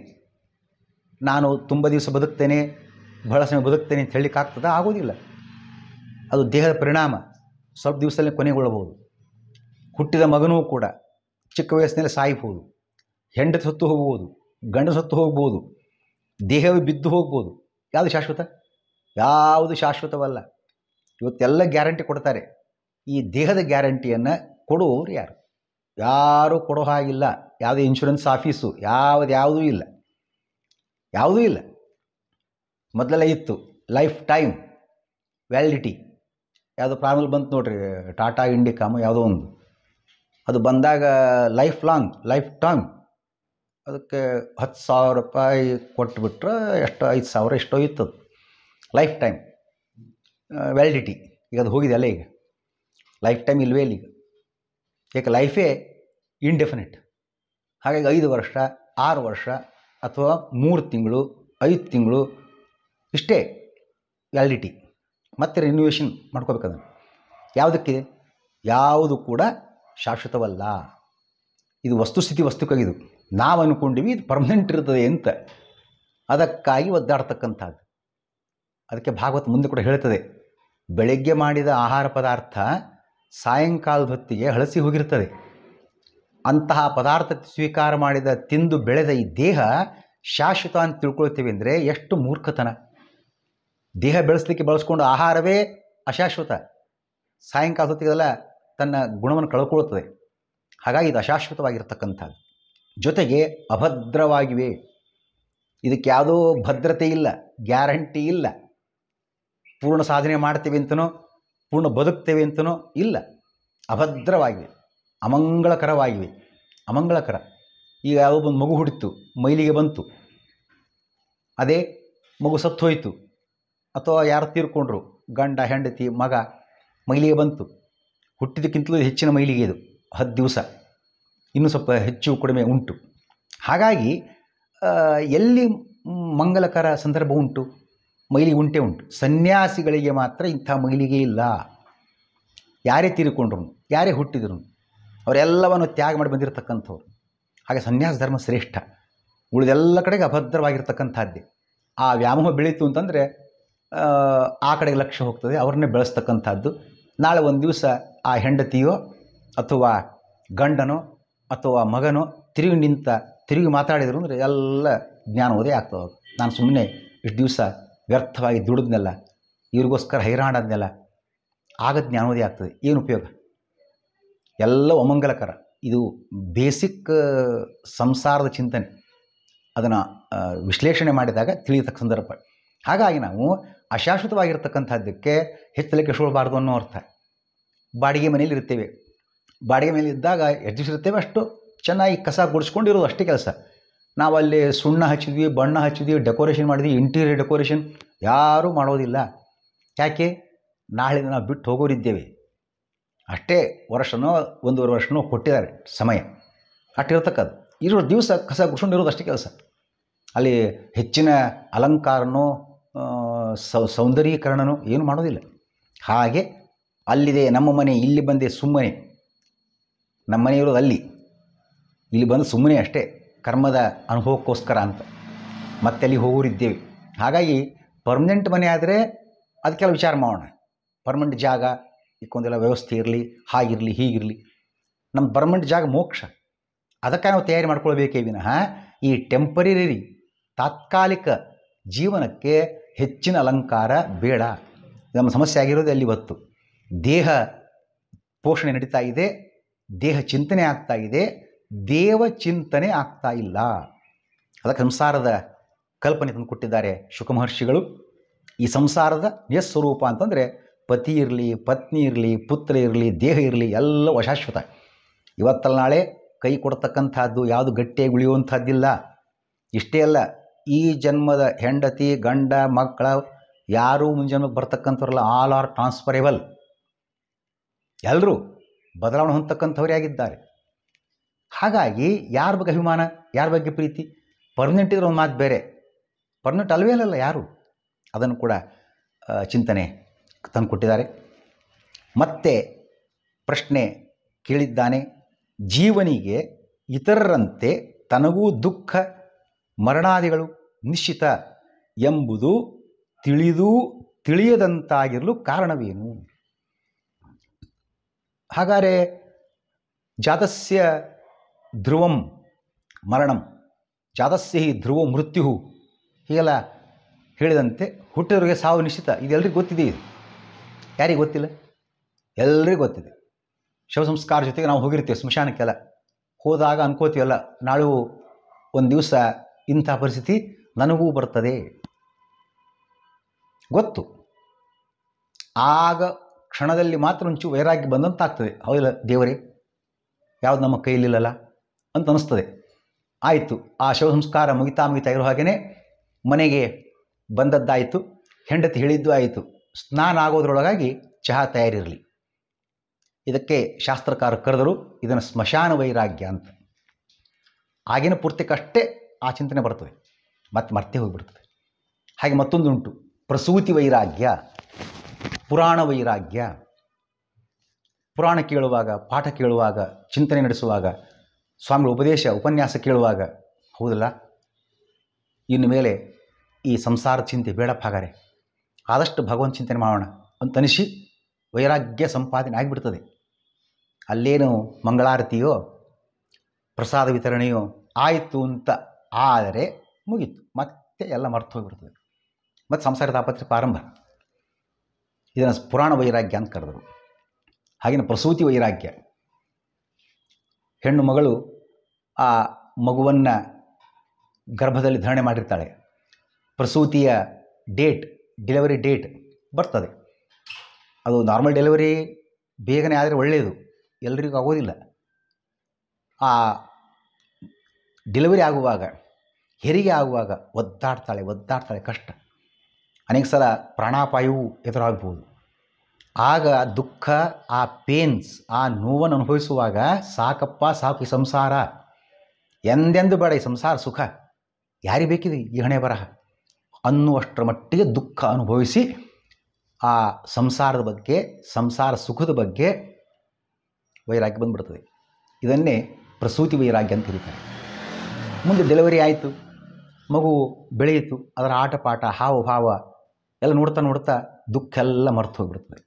Speaker 1: ನಾನು ತುಂಬ ದಿವಸ ಬದುಕ್ತೇನೆ, ಬಹಳ ಸಮಯ ಬದುಕ್ತೇನೆ ಅಂತ ಹೇಳಲಿಕ್ಕಾಗ್ತದ? ಆಗೋದಿಲ್ಲ. ಅದು ದೇಹದ ಪರಿಣಾಮ. ಸ್ವಲ್ಪ ದಿವಸದಲ್ಲಿ ಕೊನೆಗೊಳ್ಳಬಹುದು. ಹುಟ್ಟಿದ ಮಗನೂ ಕೂಡ ಚಿಕ್ಕ ವಯಸ್ಸಿನಲ್ಲಿ ಸಾಯ್ಬೋದು, ಹೆಂಡತಿ ಸತ್ತು ಹೋಗ್ಬೋದು, ಗಂಡ ಸತ್ತು ಹೋಗ್ಬೋದು, ದೇಹವೇ ಬಿದ್ದು ಹೋಗ್ಬೋದು. ಯಾವುದು ಶಾಶ್ವತ? ಯಾವುದು ಶಾಶ್ವತವಲ್ಲ. ಇವತ್ತೆಲ್ಲ ಗ್ಯಾರಂಟಿ ಕೊಡ್ತಾರೆ. ಈ ದೇಹದ ಗ್ಯಾರಂಟಿಯನ್ನು ಕೊಡುವವರು ಯಾರು? ಯಾರೂ ಕೊಡೋ ಹಾಗಿಲ್ಲ. ಯಾವುದೇ ಇನ್ಶೂರೆನ್ಸ್ ಆಫೀಸು ಯಾವುದೂ ಇಲ್ಲ, ಯಾವುದೂ ಇಲ್ಲ. ಮೊದಲೆಲ್ಲ ಇತ್ತು ಲೈಫ್ ಟೈಮ್ ವ್ಯಾಲಿಡಿಟಿ. ಯಾವುದೋ ಪ್ರಾರಂಭದಲ್ಲಿ ಬಂತು ನೋಡ್ರಿ, ಟಾಟಾ ಇಂಡಿಕಾಮು ಯಾವುದೋ ಒಂದು. ಅದು ಬಂದಾಗ ಲೈಫ್ ಲಾಂಗ್, ಲೈಫ್ ಟೈಮ್. ಅದಕ್ಕೆ 10,000 ರೂಪಾಯಿ ಕೊಟ್ಬಿಟ್ರೆ ಎಷ್ಟೋ 5,000 ಎಷ್ಟೋ ಇತ್ತದು ಲೈಫ್ ಟೈಮ್ ವ್ಯಾಲಿಡಿಟಿ. ಈಗ ಅದು ಹೋಗಿದೆ ಅಲ್ಲ. ಈಗ ಲೈಫ್ ಟೈಮ್ ಇಲ್ಲವೇ ಇಲ್ಲ ಈಗ. ಯಾಕೆ? ಲೈಫೇ ಇಂಡೆಫಿನಿಟ್. ಹಾಗಾಗಿ 5 ವರ್ಷ, 6 ವರ್ಷ ಅಥವಾ 3 ತಿಂಗಳು, 5 ತಿಂಗಳು ಇಷ್ಟೇ ವ್ಯಾಲಿಡಿಟಿ. ಮತ್ತೆ ರಿನ್ಯೂವೇಷನ್ ಮಾಡ್ಕೋಬೇಕದನ್ನು. ಯಾವುದಕ್ಕಿದೆ? ಯಾವುದು ಕೂಡ ಶಾಶ್ವತವಲ್ಲ. ಇದು ವಸ್ತುಸ್ಥಿತಿ, ವಸ್ತುಕಾಗಿದು. ನಾವು ಅಂದ್ಕೊಂಡಿವಿ ಇದು ಪರ್ಮನೆಂಟ್ ಇರ್ತದೆ ಅಂತ. ಅದಕ್ಕಾಗಿ ಒದ್ದಾಡ್ತಕ್ಕಂಥದ್ದು. ಅದಕ್ಕೆ ಭಾಗವತ ಮುಂದೆ ಕೂಡ ಹೇಳ್ತದೆ, ಬೆಳಗ್ಗೆ ಮಾಡಿದ ಆಹಾರ ಪದಾರ್ಥ ಸಾಯಂಕಾಲದ ಹೊತ್ತಿಗೆ ಹಳಸಿ ಹೋಗಿರ್ತದೆ. ಅಂತಹ ಪದಾರ್ಥ ಸ್ವೀಕಾರ ಮಾಡಿದ, ತಿಂದು ಬೆಳೆದ ಈ ದೇಹ ಶಾಶ್ವತ ಅಂತ ತಿಳ್ಕೊಳ್ತೀವಿ ಅಂದರೆ ಎಷ್ಟು ಮೂರ್ಖತನ. ದೇಹ ಬೆಳೆಸಲಿಕ್ಕೆ ಬಳಸ್ಕೊಂಡು ಆಹಾರವೇ ಅಶಾಶ್ವತ. ಸಾಯಂಕಾಲ ಹೊತ್ತಿಗೆಲ್ಲ ತನ್ನ ಗುಣವನ್ನು ಕಳ್ಕೊಳ್ತದೆ. ಹಾಗಾಗಿ ಇದು ಅಶಾಶ್ವತವಾಗಿರ್ತಕ್ಕಂಥದ್ದು. ಜೊತೆಗೆ ಅಭದ್ರವಾಗಿವೆ. ಇದಕ್ಕೆ ಯಾವುದೋ ಭದ್ರತೆ ಇಲ್ಲ, ಗ್ಯಾರಂಟಿ ಇಲ್ಲ. ಪೂರ್ಣ ಸಾಧನೆ ಮಾಡ್ತೇವೆ ಅಂತನೋ, ಪೂರ್ಣ ಬದುಕ್ತೇವೆ ಅಂತನೋ ಇಲ್ಲ. ಅಭದ್ರವಾಗಿವೆ, ಅಮಂಗಳಕರವಾಗಿವೆ. ಅಮಂಗಳಕರ. ಈಗ ಯಾವುದೋ ಒಂದು ಮಗು ಹುಟ್ಟಿತು, ಮೈಲಿಗೆ ಬಂತು, ಅದೇ ಮಗು ಸತ್ತು ಹೋಯಿತು, ಅಥವಾ ಯಾರು ತೀರ್ಕೊಂಡ್ರು, ಗಂಡ, ಹೆಂಡತಿ, ಮಗ, ಮೈಲಿಗೆ ಬಂತು. ಹುಟ್ಟಿದಕ್ಕಿಂತಲೂ ಹೆಚ್ಚಿನ ಮೈಲಿಗೆ ಇದು 10 ದಿವಸ, ಇನ್ನೂ ಸ್ವಲ್ಪ ಹೆಚ್ಚು ಕಡಿಮೆ ಉಂಟು. ಹಾಗಾಗಿ ಎಲ್ಲಿ ಮಂಗಲಕರ ಸಂದರ್ಭ ಉಂಟು? ಮೈಲಿಗೆ ಉಂಟೇ ಉಂಟು. ಸನ್ಯಾಸಿಗಳಿಗೆ ಮಾತ್ರ ಇಂಥ ಮೈಲಿಗೆ ಇಲ್ಲ. ಯಾರೇ ತೀರಿಕೊಂಡ್ರು, ಯಾರೇ ಹುಟ್ಟಿದ್ರು, ಅವರೆಲ್ಲವನ್ನು ತ್ಯಾಗ ಮಾಡಿ ಬಂದಿರತಕ್ಕಂಥವ್ರು. ಹಾಗೆ ಸನ್ಯಾಸ ಧರ್ಮ ಶ್ರೇಷ್ಠ. ಉಳಿದೆಲ್ಲ ಕಡೆಗೆ ಅಭದ್ರವಾಗಿರ್ತಕ್ಕಂಥದ್ದೇ. ಆ ವ್ಯಾಮೋಹ ಬೆಳೀತು ಅಂತಂದರೆ ಆ ಕಡೆಗೆ ಲಕ್ಷ್ಯ ಹೋಗ್ತದೆ, ಅವ್ರನ್ನೇ ಬೆಳೆಸ್ತಕ್ಕಂಥದ್ದು. ನಾಳೆ ಒಂದು ದಿವಸ ಆ ಹೆಂಡತಿಯೋ ಅಥವಾ ಗಂಡನೋ ಅಥವಾ ಮಗನೋ ತಿರುಗಿ ಮಾತಾಡಿದ್ರು ಅಂದರೆ ಎಲ್ಲ ಜ್ಞಾನೋದಯ ಆಗ್ತದೆ. ನಾನು ಸುಮ್ಮನೆ ಇಷ್ಟು ದಿವಸ ವ್ಯರ್ಥವಾಗಿ ದುಡಿದ್ನೆಲ್ಲ, ಇವ್ರಿಗೋಸ್ಕರ ಹೈರಾಣದ್ನೆಲ್ಲ, ಆಗ ಜ್ಞಾನೋದಯ ಆಗ್ತದೆ. ಏನು ಉಪಯೋಗ? ಎಲ್ಲ ಅಮಂಗಲಕರ. ಇದು ಬೇಸಿಕ್ ಸಂಸಾರದ ಚಿಂತನೆ. ಅದನ್ನು ವಿಶ್ಲೇಷಣೆ ಮಾಡಿದಾಗ ತಿಳಿಯತಕ್ಕ ಸಂದರ್ಭ. ಹಾಗಾಗಿ ನಾವು ಅಶಾಶ್ವತವಾಗಿರ್ತಕ್ಕಂಥದ್ದಕ್ಕೆ ಹೆಚ್ಚಲಿಕ್ಕೆ ಇಷ್ಟಪಡಬಾರ್ದು ಅನ್ನೋ ಅರ್ಥ. ಬಾಡಿಗೆ ಮನೆಯಲ್ಲಿ ಇರ್ತೇವೆ. ಬಾಡಿಗೆ ಮೇಲೆ ಇದ್ದಾಗ ಎಷ್ಟು ದಿವಸ ಇರ್ತೇವೆ ಅಷ್ಟು ಚೆನ್ನಾಗಿ ಕಸ ಗುಡಿಸ್ಕೊಂಡಿರೋದು ಅಷ್ಟೇ ಕೆಲಸ. ನಾವಲ್ಲಿ ಸುಣ್ಣ ಹಚ್ಚಿದ್ವಿ, ಬಣ್ಣ ಹಚ್ಚಿದ್ವಿ, ಡೆಕೋರೇಷನ್ ಮಾಡಿದ್ವಿ, ಇಂಟೀರಿಯರ್ ಡೆಕೋರೇಷನ್ ಯಾರೂ ಮಾಡೋದಿಲ್ಲ. ಯಾಕೆ? ನಾಳೆ ನಾವು ಬಿಟ್ಟು ಹೋಗೋರಿದ್ದೇವೆ. ಅಷ್ಟೇ ವರ್ಷನೋ 1.5 ವರ್ಷನೋ ಕೊಟ್ಟಿದ್ದಾರೆ ಸಮಯ, ಅಷ್ಟಿರ್ತಕ್ಕದ್ದು. ಇರೋ ದಿವಸ ಕಸ ಗುಡ್ಸ್ಕೊಂಡಿರೋದು ಅಷ್ಟೇ ಕೆಲಸ. ಅಲ್ಲಿ ಹೆಚ್ಚಿನ ಅಲಂಕಾರನೋ ಸೌಂದರ್ಯೀಕರಣನೋ ಏನು ಮಾಡೋದಿಲ್ಲ. ಹಾಗೆ ಅಲ್ಲಿದೆ ನಮ್ಮ ಮನೆ, ಇಲ್ಲಿ ಬಂದೆ ಸುಮ್ಮನೆ. ನಮ್ಮ ಮನೆ ಇರೋದು ಅಲ್ಲಿ, ಇಲ್ಲಿ ಬಂದು ಸುಮ್ಮನೆ ಅಷ್ಟೇ, ಕರ್ಮದ ಅನುಭವಕ್ಕೋಸ್ಕರ ಅಂತ. ಮತ್ತೆ ಅಲ್ಲಿ ಹೋಗೋರಿದ್ದೇವೆ. ಹಾಗಾಗಿ ಪರ್ಮನೆಂಟ್ ಮನೆ ಆದರೆ ಅದಕ್ಕೆಲ್ಲ ವಿಚಾರ ಮಾಡೋಣ. ಪರ್ಮನೆಂಟ್ ಜಾಗ ಇದಕ್ಕೊಂದೆಲ್ಲ ವ್ಯವಸ್ಥೆ ಇರಲಿ, ಹಾಗಿರಲಿ ಹೀಗಿರಲಿ. ನಮ್ಮ ಪರ್ಮನೆಂಟ್ ಜಾಗ ಮೋಕ್ಷ. ಅದಕ್ಕೆ ನಾವು ತಯಾರಿ ಮಾಡ್ಕೊಳ್ಬೇಕೇ ವಿನಃ ಈ ಟೆಂಪರರಿ ತಾತ್ಕಾಲಿಕ ಜೀವನಕ್ಕೆ ಹೆಚ್ಚಿನ ಅಲಂಕಾರ ಬೇಡ. ನಮ್ಮ ಸಮಸ್ಯೆ ಆಗಿರೋದು ಅಲ್ಲಿ ಇವತ್ತು. ದೇಹ ಪೋಷಣೆ ನಡೀತಾ ಇದೆ, ದೇಹ ಚಿಂತನೆ ಆಗ್ತಾ ಇದೆ, ದೇವ ಚಿಂತನೆ ಆಗ್ತಾ ಇಲ್ಲ. ಅದಕ್ಕೆ ಸಂಸಾರದ ಕಲ್ಪನೆ ತಂದು ಕೊಟ್ಟಿದ್ದಾರೆ ಶುಕ ಮಹರ್ಷಿಗಳು. ಈ ಸಂಸಾರದ ನಿಜಸ್ವರೂಪ ಅಂತಂದರೆ ಪತಿ ಇರಲಿ, ಪತ್ನಿ ಇರಲಿ, ಪುತ್ರ ಇರಲಿ, ದೇಹ ಇರಲಿ, ಎಲ್ಲ ಅಶಾಶ್ವತ. ಇವತ್ತಲ್ಲ ನಾಳೆ ಕೈ ಕೊಡ್ತಕ್ಕಂಥದ್ದು ಯಾವುದು ಗಟ್ಟಿಯಾಗಿ ಉಳಿಯುವಂಥದ್ದಿಲ್ಲ. ಇಷ್ಟೇ ಅಲ್ಲ, ಈ ಜನ್ಮದ ಹೆಂಡತಿ ಗಂಡ ಮಕ್ಕಳ ಯಾರೂ ಮುಂಜಾನಕ್ಕೆ ಬರ್ತಕ್ಕಂಥವ್ರಲ್ಲ, ಆಲ್ ಆರ್ ಟ್ರಾನ್ಸ್ಫರೇಬಲ್. ಎಲ್ಲರೂ ಬದಲಾವಣೆ ಹೊಂದತಕ್ಕಂಥವರೇ ಆಗಿದ್ದಾರೆ. ಹಾಗಾಗಿ ಯಾರ ಬಗ್ಗೆ ಅಭಿಮಾನ, ಯಾರ ಬಗ್ಗೆ ಪ್ರೀತಿ? ಪರ್ಮನೆಂಟ್ ಇದ್ರೆ ಒಂದು ಮಾತು ಬೇರೆ, ಪರ್ಮನೆಂಟ್ ಅಲ್ವೇ ಅಲ್ಲಲ್ಲ ಯಾರು. ಅದನ್ನು ಕೂಡ ಚಿಂತನೆ ತಂದು ಕೊಟ್ಟಿದ್ದಾರೆ. ಮತ್ತೆ ಪ್ರಶ್ನೆ ಕೇಳಿದ್ದಾನೆ, ಜೀವನಿಗೆ ಇತರರಂತೆ ತನಗೂ ದುಃಖ ಮರಣಾದಿಗಳು ನಿಶ್ಚಿತ ಎಂಬುದು ತಿಳಿಯದಂತಾಗಿರಲು ಕಾರಣವೇನು? ಹಾಗಾದರೆ ಜಾತಸ್ಯ ಧ್ರುವಂ ಮರಣಂ ಜಾತಸ್ಯ ಹಿ ಧ್ರುವ ಮೃತ್ಯು ಹೀಗೆಲ್ಲ ಹೇಳಿದಂತೆ ಹುಟ್ಟಿದವರಿಗೆ ಸಾವು ನಿಶ್ಚಿತ. ಇದೆಲ್ಲರಿಗೂ ಗೊತ್ತಿದೆ. ಇದು ಯಾರಿಗೆ ಗೊತ್ತಿಲ್ಲ? ಎಲ್ಲರಿಗೂ ಗೊತ್ತಿದೆ. ಶವ ಸಂಸ್ಕಾರ ಜೊತೆಗೆ ನಾವು ಹೋಗಿರ್ತೀವಿ ಸ್ಮಶಾನಕ್ಕೆಲ್ಲ. ಹೋದಾಗ ಅನ್ಕೋತೀವಲ್ಲ, ನಾಳು ಒಂದು ದಿವಸ ಇಂಥ ಪರಿಸ್ಥಿತಿ ನನಗೂ ಬರ್ತದೆ. ಗೊತ್ತು. ಆಗ ಕ್ಷಣದಲ್ಲಿ ಮಾತ್ರ ಒಂಚೂರು ವೈರಾಗ್ಯ ಬಂದಂತಾಗ್ತದೆ. ಹೌದಿಲ್ಲ ದೇವರೇ, ಯಾವುದು ನಮ್ಮ ಕೈಲಿಲ್ಲಲ್ಲ ಅಂತ ಅನ್ನಿಸ್ತದೆ. ಆಯಿತು, ಆ ಶವ ಸಂಸ್ಕಾರ ಮುಗಿತಾ ಇರೋ ಹಾಗೆಯೇ ಮನೆಗೆ ಬಂದದ್ದಾಯಿತು, ಹೆಂಡತಿ ಹೇಳಿದ್ದು ಆಯಿತು, ಸ್ನಾನ ಆಗೋದ್ರೊಳಗಾಗಿ ಚಹಾ ತಯಾರಿರಲಿ. ಇದಕ್ಕೆ ಶಾಸ್ತ್ರಕಾರ ಕರೆದರು, ಇದನ್ನು ಸ್ಮಶಾನ ವೈರಾಗ್ಯ ಅಂತ. ಆಗಿನ ಪೂರ್ತಿಕಷ್ಟೇ ಆ ಚಿಂತನೆ ಬರ್ತದೆ, ಮತ್ತೆ ಹೋಗಿಬಿಡ್ತದೆ. ಹಾಗೆ ಮತ್ತೊಂದುಂಟು, ಪ್ರಸೂತಿ ವೈರಾಗ್ಯ, ಪುರಾಣ ವೈರಾಗ್ಯ. ಪುರಾಣ ಕೇಳುವಾಗ, ಪಾಠ ಕೇಳುವಾಗ, ಚಿಂತನೆ ನಡೆಸುವಾಗ, ಸ್ವಾಮಿಗಳ ಉಪನ್ಯಾಸ ಕೇಳುವಾಗ, ಹೌದಲ್ಲ, ಇನ್ನು ಮೇಲೆ ಈ ಸಂಸಾರ ಚಿಂತೆ ಬೇಡಪ್ಪ, ಹಾಗಾರೆ ಆದಷ್ಟು ಭಗವಂತ ಚಿಂತನೆ ಮಾಡೋಣ ಅಂತನಿಸಿ ವೈರಾಗ್ಯ ಸಂಪಾದನೆ ಆಗಿಬಿಡ್ತದೆ. ಅಲ್ಲೇನು ಮಂಗಳಾರತಿಯೋ ಪ್ರಸಾದ ವಿತರಣೆಯೋ ಆಯಿತು ಅಂತ ಆದರೆ ಮುಗೀತು, ಮತ್ತೆ ಎಲ್ಲ ಮರ್ತು ಹೋಗಿಬಿಡ್ತದೆ. ಮತ್ತು ಸಂಸಾರ ತಾಪತ್ರೆ ಪ್ರಾರಂಭ. ಇದನ್ನು ಪುರಾಣ ವೈರಾಗ್ಯ ಅಂತ ಕರೆದರು. ಹಾಗೆಯೇ ಪ್ರಸೂತಿ ವೈರಾಗ್ಯ. ಹೆಣ್ಣು ಮಗಳು ಆ ಮಗುವನ್ನು ಗರ್ಭದಲ್ಲಿ ಧಾರಣೆ ಮಾಡಿರ್ತಾಳೆ. ಪ್ರಸೂತಿಯ ಡೆಲಿವರಿ ಡೇಟ್ ಬರ್ತದೆ. ಅದು ನಾರ್ಮಲ್ ಡೆಲಿವರಿ ಬೇಗನೆ ಆದರೆ ಒಳ್ಳೆಯದು, ಎಲ್ಲರಿಗೂ ಆಗೋದಿಲ್ಲ. ಆ ಡೆಲಿವರಿ ಆಗುವಾಗ, ಹೆರಿಗೆ ಆಗುವಾಗ ಒದ್ದಾಡ್ತಾಳೆ, ಕಷ್ಟ. ಅನೇಕ ಸಲ ಪ್ರಾಣಾಪಾಯವೂ ಎದುರಾಗ್ಬೋದು. ಆಗ ದುಃಖ, ಆ ಪೇನ್ಸ್, ಆ ನೋವನ್ನು ಅನುಭವಿಸುವಾಗ ಸಾಕು ಈ ಸಂಸಾರ, ಎಂದೆಂದು ಬೇಡ ಈ ಸಂಸಾರ ಸುಖ, ಯಾರಿಗೆ ಬೇಕಿದೆ ಈ ಹಣೆ ಬರಹ ಅನ್ನುವಷ್ಟರ ಮಟ್ಟಿಗೆ ದುಃಖ ಅನುಭವಿಸಿ ಆ ಸಂಸಾರದ ಬಗ್ಗೆ, ಸಂಸಾರ ಸುಖದ ಬಗ್ಗೆ ವೈರಾಗ್ಯ ಬಂದುಬಿಡ್ತದೆ. ಇದನ್ನೇ ಪ್ರಸೂತಿ ವೈರಾಗ್ಯ ಅಂತ ಕರೀತಾರೆ. ಮುಂದೆ ಡೆಲಿವರಿ ಆಯಿತು, ಮಗು ಬೆಳೆಯಿತು, ಅದರ ಆಟ ಪಾಠ, ಹಾವ ಭಾವ ಎಲ್ಲ ನೋಡ್ತಾ ದುಃಖ ಎಲ್ಲ ಮರ್ತು ಹೋಗಿಬಿಡ್ತದೆ.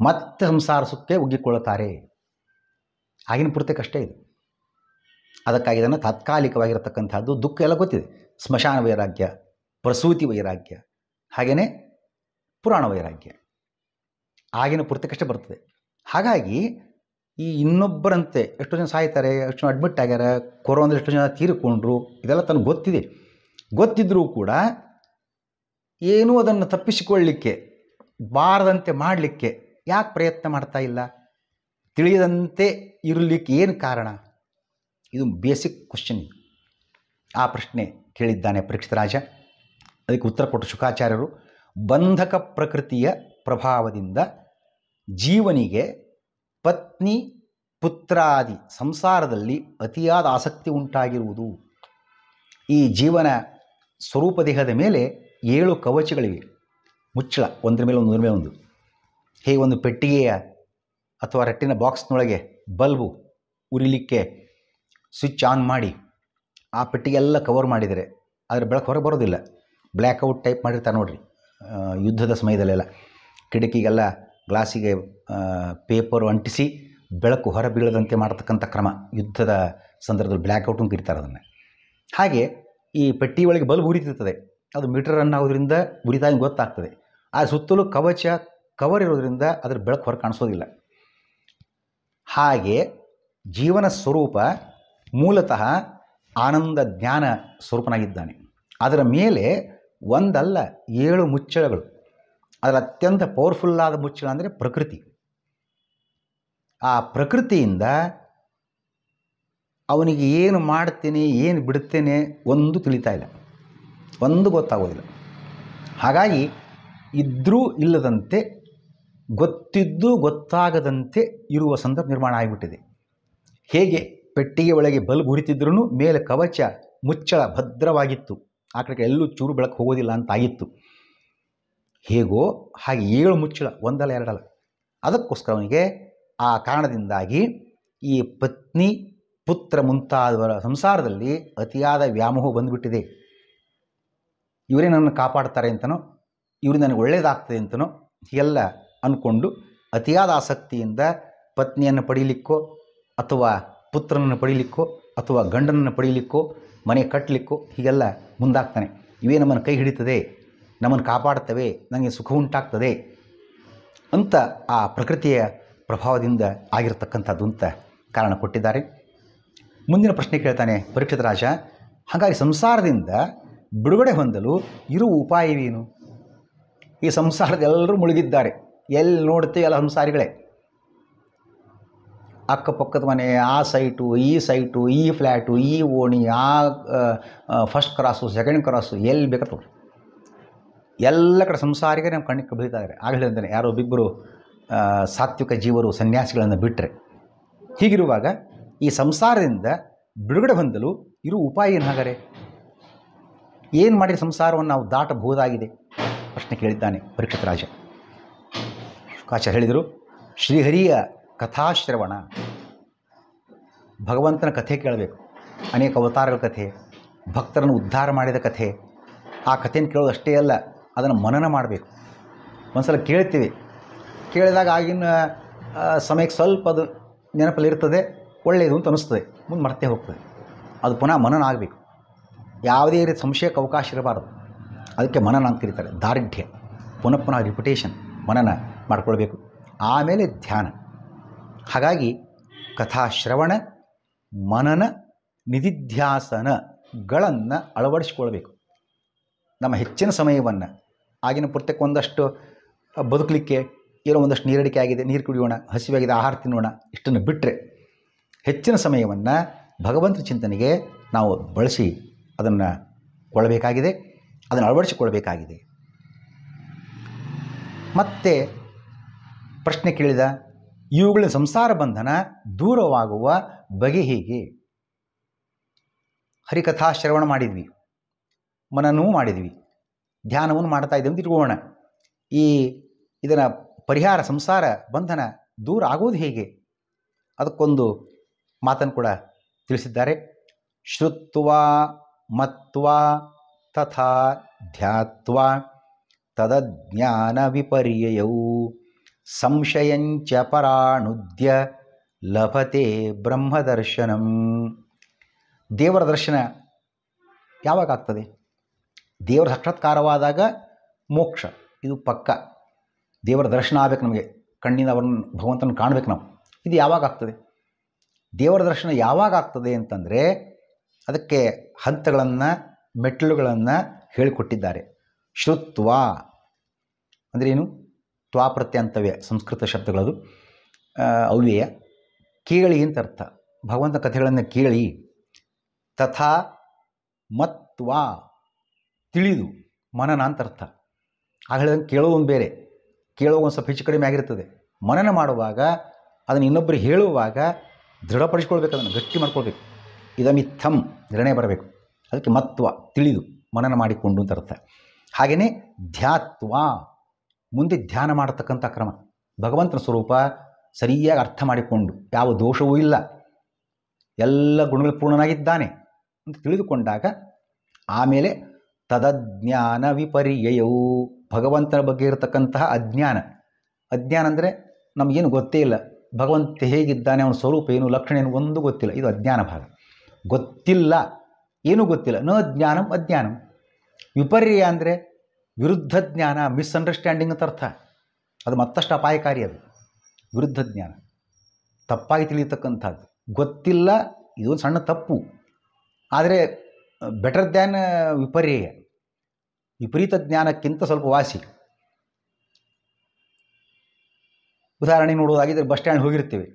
Speaker 1: ಮತ್ತೆ ಸಂಸಾರ ಸುಖಕ್ಕೆ ಉಗ್ಗಿಕೊಳ್ಳುತ್ತಾರೆ. ಆಗಿನ ಪೂರ್ತಿಕಷ್ಟೇ ಇದು. ಅದಕ್ಕಾಗಿ ಇದನ್ನು ತಾತ್ಕಾಲಿಕವಾಗಿರತಕ್ಕಂಥದ್ದು ದುಃಖ ಎಲ್ಲ ಗೊತ್ತಿದೆ. ಸ್ಮಶಾನ ವೈರಾಗ್ಯ, ಪ್ರಸೂತಿ ವೈರಾಗ್ಯ, ಹಾಗೆಯೇ ಪುರಾಣ ವೈರಾಗ್ಯ ಆಗಿನ ಪೂರ್ತಿಕಷ್ಟೇ ಬರ್ತದೆ. ಹಾಗಾಗಿ ಈ ಇನ್ನೊಬ್ಬರಂತೆ ಎಷ್ಟೋ ಜನ ಸಾಯ್ತಾರೆ, ಎಷ್ಟು ಜನ ಅಡ್ಮಿಟ್ ಆಗ್ಯಾರ, ಕೊರೋನಾದಲ್ಲಿ ಎಷ್ಟೋ ಜನ ತೀರಿಕೊಂಡ್ರು, ಇದೆಲ್ಲ ತನಗೆ ಗೊತ್ತಿದೆ. ಗೊತ್ತಿದ್ದರೂ ಕೂಡ ಏನೂ ಅದನ್ನು ತಪ್ಪಿಸಿಕೊಳ್ಳಲಿಕ್ಕೆ, ಬಾರದಂತೆ ಮಾಡಲಿಕ್ಕೆ ಯಾಕೆ ಪ್ರಯತ್ನ ಮಾಡ್ತಾ ಇಲ್ಲ? ತಿಳಿಯದಂತೆ ಇರಲಿಕ್ಕೆ ಏನು ಕಾರಣ? ಇದು ಬೇಸಿಕ್ ಕ್ವಶನ್. ಆ ಪ್ರಶ್ನೆ ಕೇಳಿದ್ದಾನೆ ಪರೀಕ್ಷಿತ ರಾಜ. ಅದಕ್ಕೆ ಉತ್ತರ ಕೊಟ್ಟು ಶುಕಾಚಾರ್ಯರು, ಬಂಧಕ ಪ್ರಕೃತಿಯ ಪ್ರಭಾವದಿಂದ ಜೀವನಿಗೆ ಪತ್ನಿ ಪುತ್ರಾದಿ ಸಂಸಾರದಲ್ಲಿ ಅತಿಯಾದ ಆಸಕ್ತಿ ಉಂಟಾಗಿರುವುದು. ಈ ಜೀವನ ಸ್ವರೂಪ ದೇಹದ ಮೇಲೆ 7 ಕವಚಗಳಿವೆ, ಮುಚ್ಚಳ, ಒಂದರ ಮೇಲೆ ಒಂದರ ಮೇಲೆ ಒಂದು. ಹೇಗೆ ಒಂದು ಪೆಟ್ಟಿಗೆಯ ಅಥವಾ ರಟ್ಟಿನ ಬಾಕ್ಸ್ನೊಳಗೆ ಬಲ್ಬು ಉರಿಲಿಕ್ಕೆ ಸ್ವಿಚ್ ಆನ್ ಮಾಡಿ ಆ ಪೆಟ್ಟಿಗೆ ಎಲ್ಲ ಕವರ್ ಮಾಡಿದರೆ ಅದರ ಬೆಳಕು ಹೊರಗೆ ಬರೋದಿಲ್ಲ. ಬ್ಲ್ಯಾಕ್ಔಟ್ ಟೈಪ್ ಮಾಡಿರ್ತಾರೆ ನೋಡಿರಿ ಯುದ್ಧದ ಸಮಯದಲ್ಲೆಲ್ಲ. ಕಿಟಕಿಗೆಲ್ಲ ಗ್ಲಾಸಿಗೆ ಪೇಪರು ಅಂಟಿಸಿ ಬೆಳಕು ಹೊರ ಬೀಳದಂತೆ ಮಾಡತಕ್ಕಂಥ ಕ್ರಮ ಯುದ್ಧದ ಸಂದರ್ಭದಲ್ಲಿ ಬ್ಲ್ಯಾಕ್ಔಟ್ ಅಂತ ಕರೀತಾರೆ ಅದನ್ನು. ಹಾಗೆ ಈ ಪೆಟ್ಟಿ ಒಳಗೆ ಬಲ್ಬ್ ಉರಿತಿರ್ತದೆ, ಅದು ಮೀಟರ್ ರನ್ ಆಗೋದ್ರಿಂದ ಉರಿತಾಗಿ ಗೊತ್ತಾಗ್ತದೆ. ಆ ಸುತ್ತಲೂ ಕವಚ ಕವರ್ ಇರೋದ್ರಿಂದ ಅದರ ಬೆಳಕು ಹೊರ ಕಾಣಿಸೋದಿಲ್ಲ. ಹಾಗೆ ಜೀವನ ಸ್ವರೂಪ ಮೂಲತಃ ಆನಂದ ಜ್ಞಾನ ಸ್ವರೂಪನಾಗಿದ್ದಾನೆ. ಅದರ ಮೇಲೆ ಒಂದಲ್ಲ 7 ಮುಚ್ಚಳಗಳು. ಅದರ ಅತ್ಯಂತ ಪವರ್ಫುಲ್ಲಾದ ಮುಚ್ಚಳ ಅಂದರೆ ಪ್ರಕೃತಿ. ಆ ಪ್ರಕೃತಿಯಿಂದ ಅವನಿಗೆ ಏನು ಮಾಡ್ತೇನೆ ಏನು ಬಿಡುತ್ತೇನೆ ಒಂದು ತಿಳಿತಾ ಇಲ್ಲ, ಒಂದು ಗೊತ್ತಾಗೋದಿಲ್ಲ. ಹಾಗಾಗಿ ಇದ್ದರೂ ಇಲ್ಲದಂತೆ, ಗೊತ್ತಿದ್ದು ಗೊತ್ತಾಗದಂತೆ ಇರುವ ಸಂದರ್ಭ ನಿರ್ಮಾಣ ಆಗಿಬಿಟ್ಟಿದೆ. ಹೇಗೆ ಪೆಟ್ಟಿಗೆ ಒಳಗೆ ಬಲ್ಬ್ ಉರಿತಿದ್ರೂ ಮೇಲೆ ಕವಚ ಮುಚ್ಚಳ ಭದ್ರವಾಗಿತ್ತು, ಆ ಕಡೆಗೆ ಎಲ್ಲೂ ಚೂರು ಬೆಳಕು ಹೋಗೋದಿಲ್ಲ ಅಂತಾಗಿತ್ತು. ಹೇಗೋ ಹಾಗೆ 7 ಮುಚ್ಚಳ, ಒಂದಲ್ಲ ಎರಡಲ್ಲ. ಅದಕ್ಕೋಸ್ಕರ ಅವನಿಗೆ ಆ ಕಾರಣದಿಂದಾಗಿ ಈ ಪತ್ನಿ ಪುತ್ರ ಮುಂತಾದವರ ಸಂಸಾರದಲ್ಲಿ ಅತಿಯಾದ ವ್ಯಾಮೋಹ ಬಂದುಬಿಟ್ಟಿದೆ. ಇವರೇ ನನ್ನನ್ನು ಕಾಪಾಡ್ತಾರೆ ಅಂತನೋ, ಇವರು ನನಗೆ ಒಳ್ಳೆಯದಾಗ್ತದೆ ಅಂತನೋ ಹೀಗೆಲ್ಲ ಅಂದ್ಕೊಂಡು ಅತಿಯಾದ ಆಸಕ್ತಿಯಿಂದ ಪತ್ನಿಯನ್ನು ಪಡೀಲಿಕ್ಕೋ ಅಥವಾ ಪುತ್ರನನ್ನು ಪಡೀಲಿಕ್ಕೋ ಅಥವಾ ಗಂಡನನ್ನು ಪಡೀಲಿಕ್ಕೋ ಮನೆ ಕಟ್ಟಲಿಕ್ಕೋ ಹೀಗೆಲ್ಲ ಮುಂದಾಗ್ತಾನೆ. ಇವೇ ನಮ್ಮನ್ನು ಕೈ ಹಿಡಿತದೆ, ನಮ್ಮನ್ನು ಕಾಪಾಡ್ತವೆ, ನನಗೆ ಸುಖ ಉಂಟಾಗ್ತದೆ ಅಂತ ಆ ಪ್ರಕೃತಿಯ ಪ್ರಭಾವದಿಂದ ಆಗಿರತಕ್ಕಂಥದ್ದು ಅಂತ ಕಾರಣ ಕೊಟ್ಟಿದ್ದಾರೆ. ಮುಂದಿನ ಪ್ರಶ್ನೆ ಕೇಳ್ತಾನೆ ಪರೀಕ್ಷಿತ ರಾಜ, ಹಾಗಾಗಿ ಸಂಸಾರದಿಂದ ಬಿಡುಗಡೆ ಹೊಂದಲು ಇರುವ ಉಪಾಯವೇನು? ಈ ಸಂಸಾರದೆಲ್ಲರೂ ಮುಳುಗಿದ್ದಾರೆ, ಎಲ್ಲಿ ನೋಡ್ತೀವಿ ಎಲ್ಲ ಸಂಸಾರಿಗಳೇ. ಅಕ್ಕಪಕ್ಕದ ಮನೆ, ಆ ಸೈಟು, ಈ ಸೈಟು, ಈ ಫ್ಲ್ಯಾಟು, ಈ ಓಣಿ, ಆ ಫಸ್ಟ್ ಕ್ರಾಸು, ಸೆಕೆಂಡ್ ಕ್ರಾಸು, ಎಲ್ಲಿ ಬೇಕಾದ್ರೆ ಎಲ್ಲ ಕಡೆ ಸಂಸಾರಿಗೆ ನಮ್ಮ ಕಣ್ಣಿಗೆ ಬೀಳ್ತಾ ಇದ್ದಾರೆ. ಆಗಲೇ ಅಂತಾನೆ ಯಾರೋ ಒಬ್ಬಿಬ್ಬರು ಸಾತ್ವಿಕ ಜೀವರು ಸನ್ಯಾಸಿಗಳನ್ನು ಬಿಟ್ಟರೆ. ಹೀಗಿರುವಾಗ ಈ ಸಂಸಾರದಿಂದ ಬಿಡುಗಡೆ ಹೊಂದಲು ಇರುವ ಉಪಾಯ ಏನು? ಹಾಗಾದರೆ ಏನು ಮಾಡಿ ಸಂಸಾರವನ್ನು ನಾವು ದಾಟಬಹುದಾಗಿದೆ? ಪ್ರಶ್ನೆ ಕೇಳಿದ್ದಾನೆ ಪರೀಕ್ಷಿತ ರಾಜ. ಶುಕಾಚಾರ್ಯ ಹೇಳಿದರು, ಶ್ರೀಹರಿಯ ಕಥಾಶ್ರವಣ, ಭಗವಂತನ ಕಥೆ ಕೇಳಬೇಕು. ಅನೇಕ ಅವತಾರಗಳ ಕಥೆ, ಭಕ್ತರನ್ನು ಉದ್ಧಾರ ಮಾಡಿದ ಕಥೆ. ಆ ಕಥೆಯನ್ನು ಕೇಳೋದು ಅಷ್ಟೇ ಅಲ್ಲ, ಅದನ್ನು ಮನನ ಮಾಡಬೇಕು. ಒಂದು ಸಲ ಕೇಳ್ತೀವಿ, ಕೇಳಿದಾಗ ಆಗಿನ ಸಮಯಕ್ಕೆ ಸ್ವಲ್ಪ ಅದು ನೆನಪಲ್ಲಿರ್ತದೆ, ಒಳ್ಳೆಯದು ಅಂತ ಅನ್ನಿಸ್ತದೆ, ಮುಂದೆ ಮರ್ತೇ ಹೋಗ್ತದೆ. ಅದು ಪುನಃ ಮನನ ಆಗಬೇಕು. ಯಾವುದೇ ರೀತಿ ಸಂಶಯಕ್ಕೆ ಅವಕಾಶ ಇರಬಾರದು. ಅದಕ್ಕೆ ಮನನ ಅಂತ ಕರೀತಾರೆ, ದಾರ್ಢ್ಯ. ಪುನಃ ಪುನಃ ರಿಪಿಟೇಷನ್, ಮನನ ಮಾಡಿಕೊಳ್ಬೇಕು. ಆಮೇಲೆ ಧ್ಯಾನ. ಹಾಗಾಗಿ ಕಥಾಶ್ರವಣ, ಮನನ, ನಿಧಿಧ್ಯಾಸನಗಳನ್ನು ಅಳವಡಿಸಿಕೊಳ್ಬೇಕು. ನಮ್ಮ ಹೆಚ್ಚಿನ ಸಮಯವನ್ನು ಆಗಿನ ಪುಸ್ತಕ ಒಂದಷ್ಟು ಬದುಕಲಿಕ್ಕೆ ಏನೋ ಒಂದಷ್ಟು ನೀರಡಿಕೆ ಆಗಿದೆ, ನೀರು ಕುಡಿಯೋಣ, ಹಸಿವಾಗಿದೆ, ಆಹಾರ ತಿನ್ನೋಣ, ಇಷ್ಟನ್ನು ಬಿಟ್ಟರೆ ಹೆಚ್ಚಿನ ಸಮಯವನ್ನು ಭಗವಂತನ ಚಿಂತನೆಗೆ ನಾವು ಬಳಸಿ ಅದನ್ನು ಕೊಳ್ಳಬೇಕಾಗಿದೆ, ಅದನ್ನು ಅಳವಡಿಸಿಕೊಳ್ಬೇಕಾಗಿದೆ. ಮತ್ತೆ ಪ್ರಶ್ನೆ ಕೇಳಿದ, ಇವುಗಳ ಸಂಸಾರ ಬಂಧನ ದೂರವಾಗುವ ಬಗೆ ಹೇಗೆ? ಹರಿಕಥಾ ಶ್ರವಣ ಮಾಡಿದ್ವಿ, ಮನನವೂ ಮಾಡಿದ್ವಿ, ಧ್ಯಾನವನ್ನು ಮಾಡ್ತಾ ಇದ್ದೇವೆ ಅಂತ ಇಟ್ಕೊಳ್ಳೋಣ. ಇದನ್ನು ಪರಿಹಾರ, ಸಂಸಾರ ಬಂಧನ ದೂರ ಆಗೋದು ಹೇಗೆ? ಅದಕ್ಕೊಂದು ಮಾತನ್ನು ಕೂಡ ತಿಳಿಸಿದ್ದಾರೆ. ಶ್ರುತ್ವಾ ಮತ್ವಾ ತಥಾ ಧ್ಯಾತ್ವಾ ತದಜ್ಞಾನ ವಿಪರ್ಯಯೌ ಸಂಶಯಂಚ ಪರಾಣುದ್ಯ ಲಭತೆ ಬ್ರಹ್ಮದರ್ಶನಂ. ದೇವರ ದರ್ಶನ ಯಾವಾಗ ಆಗ್ತದೆ? ದೇವರ ಸಾಕ್ಷಾತ್ಕಾರವಾದಾಗ ಮೋಕ್ಷ, ಇದು ಪಕ್ಕ. ದೇವರ ದರ್ಶನ ಆಗಬೇಕು, ನಮಗೆ ಕಣ್ಣಿಂದ ಅವರನ್ನು ಭಗವಂತನ ಕಾಣಬೇಕು ನಾವು. ಇದು ಯಾವಾಗ ಆಗ್ತದೆ? ದೇವರ ದರ್ಶನ ಯಾವಾಗ ಆಗ್ತದೆ ಅಂತಂದರೆ ಅದಕ್ಕೆ ಹಂತಗಳನ್ನು, ಮೆಟ್ಟಿಲುಗಳನ್ನು ಹೇಳಿಕೊಟ್ಟಿದ್ದಾರೆ. ಶ್ರುತ್ವಾ ಅಂದರೆ ಏನು? ತ್ವಾ ಪ್ರತ್ಯಂತವ್ಯ, ಸಂಸ್ಕೃತ ಶಬ್ದಗಳದು, ಅವ್ಯಯ. ಕೇಳಿ ಅಂತ ಅರ್ಥ. ಭಗವಂತ ಕಥೆಗಳನ್ನು ಕೇಳಿ ತಥಾ ಮತ್ವಾ ತಿಳಿದು, ಮನನ ಅಂತ ಅರ್ಥ. ಆಗ ಹೇಳಿದಂಗೆ ಕೇಳೋದು ಒಂದು ಬೇರೆ, ಕೇಳೋ ಒಂದು ಸ್ವಲ್ಪ ಹೆಚ್ಚು ಕಡಿಮೆ ಆಗಿರ್ತದೆ. ಮನನ ಮಾಡುವಾಗ ಅದನ್ನು ಇನ್ನೊಬ್ಬರಿಗೆ ಹೇಳುವಾಗ ದೃಢಪಡಿಸ್ಕೊಳ್ಬೇಕು, ಅದನ್ನು ಗಟ್ಟಿ ಮಾಡ್ಕೊಳ್ಬೇಕು. ಇದಮಿತ್ತಂ ನಿರ್ಣಯ ಬರಬೇಕು. ಅದಕ್ಕೆ ಮತ್ವ ತಿಳಿದು ಮನನ ಮಾಡಿಕೊಂಡು ಅಂತ ಅರ್ಥ. ಹಾಗೆಯೇ ಧ್ಯಾತ್ವ ಮುಂದೆ ಧ್ಯಾನ ಮಾಡತಕ್ಕಂಥ ಕ್ರಮ. ಭಗವಂತನ ಸ್ವರೂಪ ಸರಿಯಾಗಿ ಅರ್ಥ ಮಾಡಿಕೊಂಡು ಯಾವ ದೋಷವೂ ಇಲ್ಲ, ಎಲ್ಲ ಗುಣಗಳು ಪೂರ್ಣನಾಗಿದ್ದಾನೆ ಅಂತ ತಿಳಿದುಕೊಂಡಾಗ ಆಮೇಲೆ ತದಜ್ಞಾನ ವಿಪರ್ಯಯವು, ಭಗವಂತನ ಬಗ್ಗೆ ಇರತಕ್ಕಂತಹ ಅಜ್ಞಾನ. ಅಜ್ಞಾನ ಅಂದರೆ ನಮಗೇನು ಗೊತ್ತೇ ಇಲ್ಲ, ಭಗವಂತ ಹೇಗಿದ್ದಾನೆ, ಅವನ ಸ್ವರೂಪ ಏನು, ಲಕ್ಷಣ ಏನು ಒಂದು ಗೊತ್ತಿಲ್ಲ. ಇದು ಅಜ್ಞಾನ ಭಾಗ. ಗೊತ್ತಿಲ್ಲ, ಏನೂ ಗೊತ್ತಿಲ್ಲ. ನ ಜ್ಞಾನಂ ಅಜ್ಞಾನಂ. ವಿಪರ್ಯಯ ಅಂದರೆ ವಿರುದ್ಧ ಜ್ಞಾನ, ಮಿಸ್ಅಂಡರ್ಸ್ಟ್ಯಾಂಡಿಂಗ್ ಅಂತ ಅರ್ಥ. ಅದು ಮತ್ತಷ್ಟು ಅಪಾಯಕಾರಿ. ಅದು ವಿರುದ್ಧ ಜ್ಞಾನ, ತಪ್ಪಾಗಿ ತಿಳಿಯತಕ್ಕಂಥದ್ದು. ಗೊತ್ತಿಲ್ಲ, ಇದೊಂದು ಸಣ್ಣ ತಪ್ಪು. ಆದರೆ ಬೆಟರ್ ದ್ಯಾನ್ ವಿಪರ್ಯಯ, ವಿಪರೀತ ಜ್ಞಾನಕ್ಕಿಂತ ಸ್ವಲ್ಪ ವಾಸಿ. ಉದಾಹರಣೆ ನೋಡೋದಾಗಿದ್ದರೆ ಬಸ್ ಸ್ಟ್ಯಾಂಡ್ ಹೋಗಿರ್ತೀವಿ,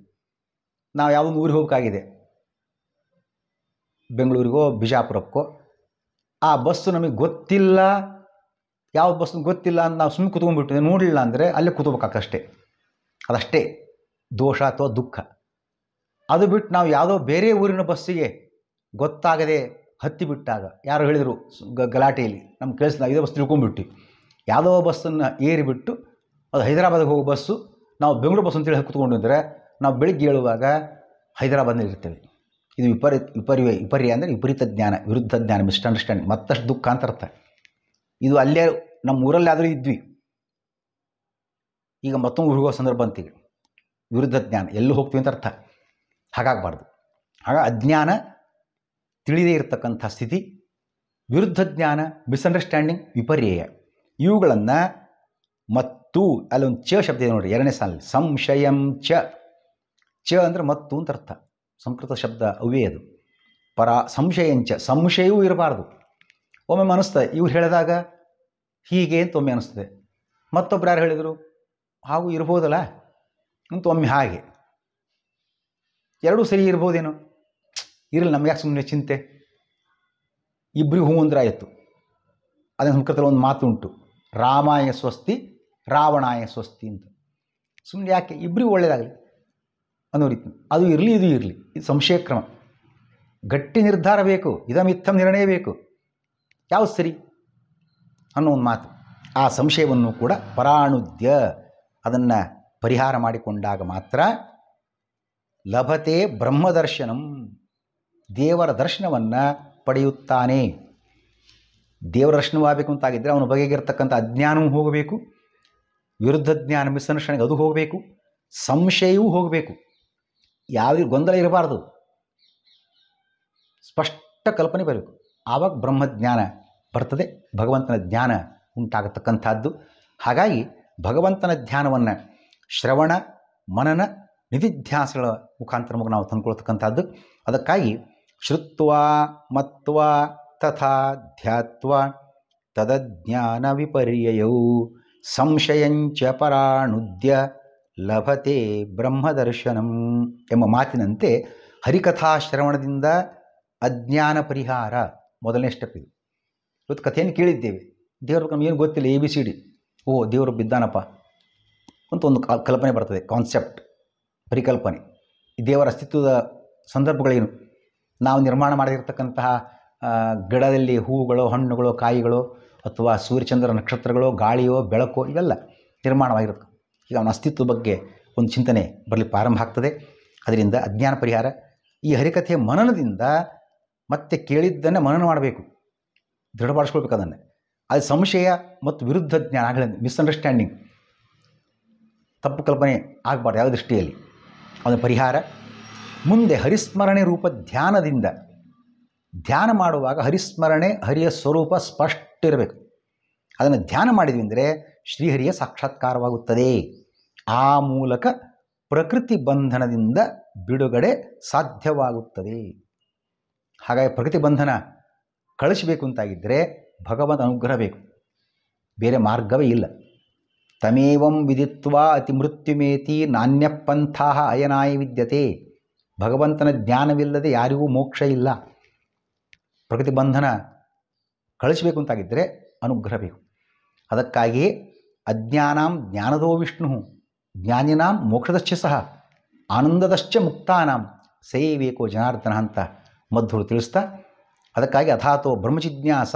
Speaker 1: ನಾವು ಯಾವುದೊಂದು ಊರಿಗೆ ಹೋಗಬೇಕಾಗಿದೆ, ಬೆಂಗಳೂರಿಗೋ ಬಿಜಾಪುರಕ್ಕೋ. ಆ ಬಸ್ಸು ನಮಗೆ ಗೊತ್ತಿಲ್ಲ, ಯಾವ ಬಸ್ಸು ಗೊತ್ತಿಲ್ಲ ಅಂತ ನಾವು ಸುಮ್ಮನೆ ಕೂತ್ಕೊಂಡ್ಬಿಟ್ಟಿದೆ, ನೋಡಲಿಲ್ಲ ಅಂದರೆ ಅಲ್ಲೇ ಕೂತ್ಕೋಬೇಕಾಗಷ್ಟೇ. ಅದಷ್ಟೇ ದೋಷ ಅಥವಾ ದುಃಖ. ಅದು ಬಿಟ್ಟು ನಾವು ಯಾವುದೋ ಬೇರೆ ಊರಿನ ಬಸ್ಸಿಗೆ ಗೊತ್ತಾಗದೆ ಹತ್ತಿಬಿಟ್ಟಾಗ, ಯಾರು ಹೇಳಿದರು ಗಲಾಟೆಯಲ್ಲಿ, ನಮ್ಮ ಕೇಳಿಸ್ ನಾವು ಇದೇ ಬಸ್ ತಿಳ್ಕೊಂಡ್ಬಿಟ್ಟು ಯಾವುದೋ ಬಸ್ಸನ್ನು ಏರಿಬಿಟ್ಟು ಅದು ಹೈದರಾಬಾದಿಗೆ ಹೋಗೋ ಬಸ್ಸು, ನಾವು ಬೆಂಗಳೂರು ಬಸ್ ಅಂತೇಳಿ ಕೂತ್ಕೊಂಡಿದ್ದರೆ ನಾವು ಬೆಳಿಗ್ಗೆ ಹೇಳುವಾಗ ಹೈದರಾಬಾದ್ನಲ್ಲಿ ಇರ್ತೇವೆ. ಇದು ವಿಪರ್ಯ ಅಂದರೆ ವಿಪರೀತ ಜ್ಞಾನ, ವಿರುದ್ಧ ಜ್ಞಾನ, ಮಿಸ್ಅಂಡರ್ಸ್ಟ್ಯಾಂಡಿಂಗ್, ಮತ್ತಷ್ಟು ದುಃಖ ಅಂತ ಅರ್ಥ. ಇದು ಅಲ್ಲೇ ನಮ್ಮ ಊರಲ್ಲಿ ಆದರೂ ಇದ್ವಿ, ಈಗ ಮತ್ತೊಂದು ಊರಿಗೆ ಹೋಗೋ ಸಂದರ್ಭ ಅಂತೀವಿ. ವಿರುದ್ಧ ಜ್ಞಾನ, ಎಲ್ಲೂ ಹೋಗ್ತೀವಿ ಅಂತ ಅರ್ಥ. ಹಾಗಾಗಬಾರ್ದು. ಅಜ್ಞಾನ ತಿಳಿದೇ ಇರತಕ್ಕಂಥ ಸ್ಥಿತಿ, ವಿರುದ್ಧ ಜ್ಞಾನ, ಮಿಸ್ಅಂಡರ್ಸ್ಟ್ಯಾಂಡಿಂಗ್, ವಿಪರ್ಯಯ. ಇವುಗಳನ್ನು ಮತ್ತು ಅಲ್ಲೊಂದು ಚ ಶಬ್ದ ಇದೆ ನೋಡಿ, ಎರಡನೇ ಸಾಲಿನಲ್ಲಿ. ಸಂಶಯಂ ಚ ಅಂದರೆ ಮತ್ತು ಅಂತ ಅರ್ಥ. ಸಂಸ್ಕೃತ ಶಬ್ದ ಅವೇ ಅದು. ಸಂಶಯಂಚ, ಸಂಶಯವೂ ಇರಬಾರ್ದು. ಒಮ್ಮೆ ಅನಿಸ್ತದೆ ಇವ್ರು ಹೇಳಿದಾಗ ಹೀಗೆ ಅಂತ ಒಮ್ಮೆ ಅನಿಸ್ತದೆ, ಮತ್ತೊಬ್ರು ಯಾರು ಹೇಳಿದರು ಹಾಗೂ ಇರ್ಬೋದಲ್ಲ ಅಂತ ಒಮ್ಮೆ ಹಾಗೆ. ಎರಡೂ ಸರಿ ಇರ್ಬೋದೇನೋ, ಇರಲಿ, ನಮ್ಗೆ ಯಾಕೆ ಸುಮ್ಮನೆ ಚಿಂತೆ, ಇಬ್ಬರಿಗೂ ಹೂ ಅಂದ್ರೆ ಆಯಿತು. ಅದೇ ಸಂಸ್ಕೃತದಲ್ಲಿ ಒಂದು ಮಾತು ಉಂಟು, ರಾಮಾಯ ಸ್ವಸ್ತಿ ರಾವಣಾಯ ಸ್ವಸ್ತಿ ಅಂತ. ಸುಮ್ಮನೆ ಯಾಕೆ, ಇಬ್ಬರಿಗೂ ಒಳ್ಳೆಯದಾಗಲಿ ಅನ್ನೋ ರೀತಿ. ಅದು ಇರಲಿ, ಇದು ಇರಲಿ. ಇದು ಸಂಶಯ ಕ್ರಮ. ಗಟ್ಟಿ ನಿರ್ಧಾರ ಬೇಕು, ಇದಮಿತ್ತಂ ನಿರ್ಣಯ ಬೇಕು, ಯಾವುದು ಸರಿ ಅನ್ನೋ ಒಂದು ಮಾತು. ಆ ಸಂಶಯವನ್ನು ಕೂಡ ಪರಾಣುದ್ಯ, ಅದನ್ನು ಪರಿಹಾರ ಮಾಡಿಕೊಂಡಾಗ ಮಾತ್ರ ಲಭತೆ ಬ್ರಹ್ಮದರ್ಶನಂ, ದೇವರ ದರ್ಶನವನ್ನು ಪಡೆಯುತ್ತಾನೆ. ದೇವರ ದರ್ಶನವಾಗಬೇಕು ಅಂತಾಗಿದ್ದರೆ ಅವನ ಬಗೆಗಿರ್ತಕ್ಕಂಥ ಅಜ್ಞಾನವೂ ಹೋಗಬೇಕು, ವಿರುದ್ಧ ಜ್ಞಾನ ಮಿಸ್ಅಂಡರ್ಸ್ಟ್ಯಾಂಡಿಂಗ್ ಅದು ಹೋಗಬೇಕು, ಸಂಶಯವೂ ಹೋಗಬೇಕು. ಯಾವ ಗೊಂದಲ ಇರಬಾರ್ದು, ಸ್ಪಷ್ಟ ಕಲ್ಪನೆ ಬರಬೇಕು. ಆವಾಗ ಬ್ರಹ್ಮಜ್ಞಾನ ಬರ್ತದೆ, ಭಗವಂತನ ಜ್ಞಾನ ಉಂಟಾಗತಕ್ಕಂಥದ್ದು. ಹಾಗಾಗಿ ಭಗವಂತನ ಧ್ಯಾನವನ್ನು ಶ್ರವಣ, ಮನನ, ನಿಧಿಧ್ಯಾಸಗಳ ಮುಖಾಂತರ ನಾವು ತಂದುಕೊಳ್ತಕ್ಕಂಥದ್ದು. ಅದಕ್ಕಾಗಿ ಶ್ರುತ್ವಾ ಮತ್ವಾ ತಥಾ ಧ್ಯಾತ್ವಾ ತದಜ್ಞಾನ ವಿಪರ್ಯಯೌ ಸಂಶಯಂಚ ಪರಾಣುದ್ಯ ಲಭತೆ ಬ್ರಹ್ಮದರ್ಶನಂ ಎಂಬ ಮಾತಿನಂತೆ ಹರಿಕಥಾ ಶ್ರವಣದಿಂದ ಅಜ್ಞಾನ ಪರಿಹಾರ ಮೊದಲನೇ ಸ್ಟೆಪ್ ಇದು. ಇವತ್ತು ಕಥೆಯನ್ನು ಕೇಳಿದ್ದೇವೆ, ದೇವ್ರ ನಮ್ಗೆ ಏನು ಗೊತ್ತಿಲ್ಲ, ABCD, ಓ ದೇವರು ಬಿದ್ದಾನಪ್ಪ ಅಂತ ಒಂದು ಕಲ್ಪನೆ ಬರ್ತದೆ, ಕಾನ್ಸೆಪ್ಟ್, ಪರಿಕಲ್ಪನೆ. ಈ ದೇವರ ಅಸ್ತಿತ್ವದ ಸಂದರ್ಭಗಳೇನು, ನಾವು ನಿರ್ಮಾಣ ಮಾಡಿರ್ತಕ್ಕಂತಹ ಗಿಡದಲ್ಲಿ ಹೂವುಗಳು, ಹಣ್ಣುಗಳು, ಕಾಯಿಗಳು, ಅಥವಾ ಸೂರ್ಯಚಂದ್ರ ನಕ್ಷತ್ರಗಳು, ಗಾಳಿಯೋ ಬೆಳಕೋ, ಇವೆಲ್ಲ ನಿರ್ಮಾಣವಾಗಿರುತ್ತೆ. ಈಗ ಅವನ ಅಸ್ತಿತ್ವದ ಬಗ್ಗೆ ಒಂದು ಚಿಂತನೆ ಬರಲಿಕ್ಕೆ ಪ್ರಾರಂಭ ಆಗ್ತದೆ. ಅದರಿಂದ ಅಜ್ಞಾನ ಪರಿಹಾರ. ಈ ಹರಿಕಥೆಯ ಮನನದಿಂದ ಮತ್ತೆ ಕೇಳಿದ್ದನ್ನೇ ಮನನ ಮಾಡಬೇಕು, ದೃಢಪಡಿಸ್ಕೊಳ್ಬೇಕು ಅದನ್ನು. ಅದು ಸಂಶಯ ಮತ್ತು ವಿರುದ್ಧ ಜ್ಞಾನ ಆಗಲಿ, ಮಿಸ್ಅಂಡರ್ಸ್ಟ್ಯಾಂಡಿಂಗ್, ತಪ್ಪು ಕಲ್ಪನೆ ಆಗಬಾರ್ದು ಯಾವ ದೃಷ್ಟಿಯಲ್ಲಿ. ಅದರ ಪರಿಹಾರ ಮುಂದೆ ಹರಿಸ್ಮರಣೆ ರೂಪ ಧ್ಯಾನದಿಂದ. ಧ್ಯಾನ ಮಾಡುವಾಗ ಹರಿಸ್ಮರಣೆ, ಹರಿಯ ಸ್ವರೂಪ ಸ್ಪಷ್ಟ ಇರಬೇಕು. ಅದನ್ನು ಧ್ಯಾನ ಮಾಡಿದ್ವಿ ಅಂದರೆ ಶ್ರೀಹರಿಯ ಸಾಕ್ಷಾತ್ಕಾರವಾಗುತ್ತದೆ. ಆ ಮೂಲಕ ಪ್ರಕೃತಿ ಬಂಧನದಿಂದ ಬಿಡುಗಡೆ ಸಾಧ್ಯವಾಗುತ್ತದೆ. ಹಾಗಾಗಿ ಪ್ರಕೃತಿ ಬಂಧನ ಕಳಿಸಬೇಕು ಅಂತಾಗಿದ್ದರೆ ಭಗವಂತ ಅನುಗ್ರಹ ಬೇಕು, ಬೇರೆ ಮಾರ್ಗವೇ ಇಲ್ಲ. ತಮೇವಂ ವಿದಿತ್ವಾ ಅತಿ ಮೃತ್ಯುಮೇತಿ ನಾಣ್ಯಪಂಥಾ ಅಯನಾಯ ವಿದ್ಯತೆ. ಭಗವಂತನ ಜ್ಞಾನವಿಲ್ಲದೆ ಯಾರಿಗೂ ಮೋಕ್ಷ ಇಲ್ಲ. ಪ್ರಕೃತಿ ಬಂಧನ ಕಳಿಸಬೇಕು ಅಂತಾಗಿದ್ದರೆ ಅನುಗ್ರಹ ಬೇಕು. ಅದಕ್ಕಾಗಿಯೇ ಅಜ್ಞಾನಾಂ ಜ್ಞಾನದೋ ವಿಷ್ಣು ಜ್ಞಾನಿನಾಂ ಮೋಕ್ಷದಶ್ಚ ಸಹ ಆನಂದದಶ್ಚ ಮುಕ್ತಾನಾಂ ಸೇವೇಕೋ ಜನಾರ್ದನ ಅಂತ ಮಧ್ವರು ತಿಳಿಸ್ತಾ, ಅದಕ್ಕಾಗಿ ಅಥಾತೋ ಬ್ರಹ್ಮಜಿಜ್ಞಾಸ,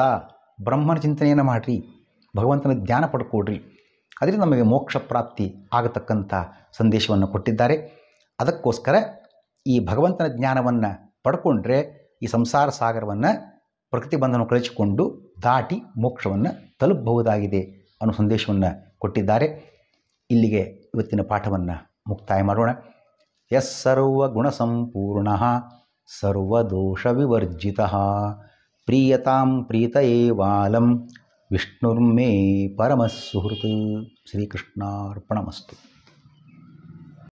Speaker 1: ಬ್ರಹ್ಮನ ಚಿಂತನೆಯನ್ನು ಮಾಡಿರಿ, ಭಗವಂತನ ಜ್ಞಾನ ಪಡ್ಕೊಡ್ರಿ, ಅದರಿಂದ ನಮಗೆ ಮೋಕ್ಷ ಪ್ರಾಪ್ತಿ ಆಗತಕ್ಕಂಥ ಸಂದೇಶವನ್ನು ಕೊಟ್ಟಿದ್ದಾರೆ. ಅದಕ್ಕೋಸ್ಕರ ಈ ಭಗವಂತನ ಜ್ಞಾನವನ್ನು ಪಡ್ಕೊಂಡ್ರೆ ಈ ಸಂಸಾರ ಸಾಗರವನ್ನು ಪ್ರಕೃತಿ ಬಂಧನ ಕಳಿಸಿಕೊಂಡು ದಾಟಿ ಮೋಕ್ಷವನ್ನು ತಲುಪಬಹುದಾಗಿದೆ ಅನ್ನೋ ಸಂದೇಶವನ್ನು ಕೊಟ್ಟಿದ್ದಾರೆ. ಇಲ್ಲಿಗೆ ಇವತ್ತಿನ ಪಾಠವನ್ನು ಮುಕ್ತಾಯ ಮಾಡೋಣ. ಯಸ್ ಸರ್ವಗುಣಸಂಪೂರ್ಣ ಸರ್ವದೋಷವಿವರ್ಜಿತಃ ಪ್ರೀಯತಾಂ ಪ್ರೀತಯೇವಾಲಂ ವಿಷ್ಣುರ್ಮೇ ಪರಮಸುಹೃತ್. ಶ್ರೀಕೃಷ್ಣಾರ್ಪಣಮಸ್ತು.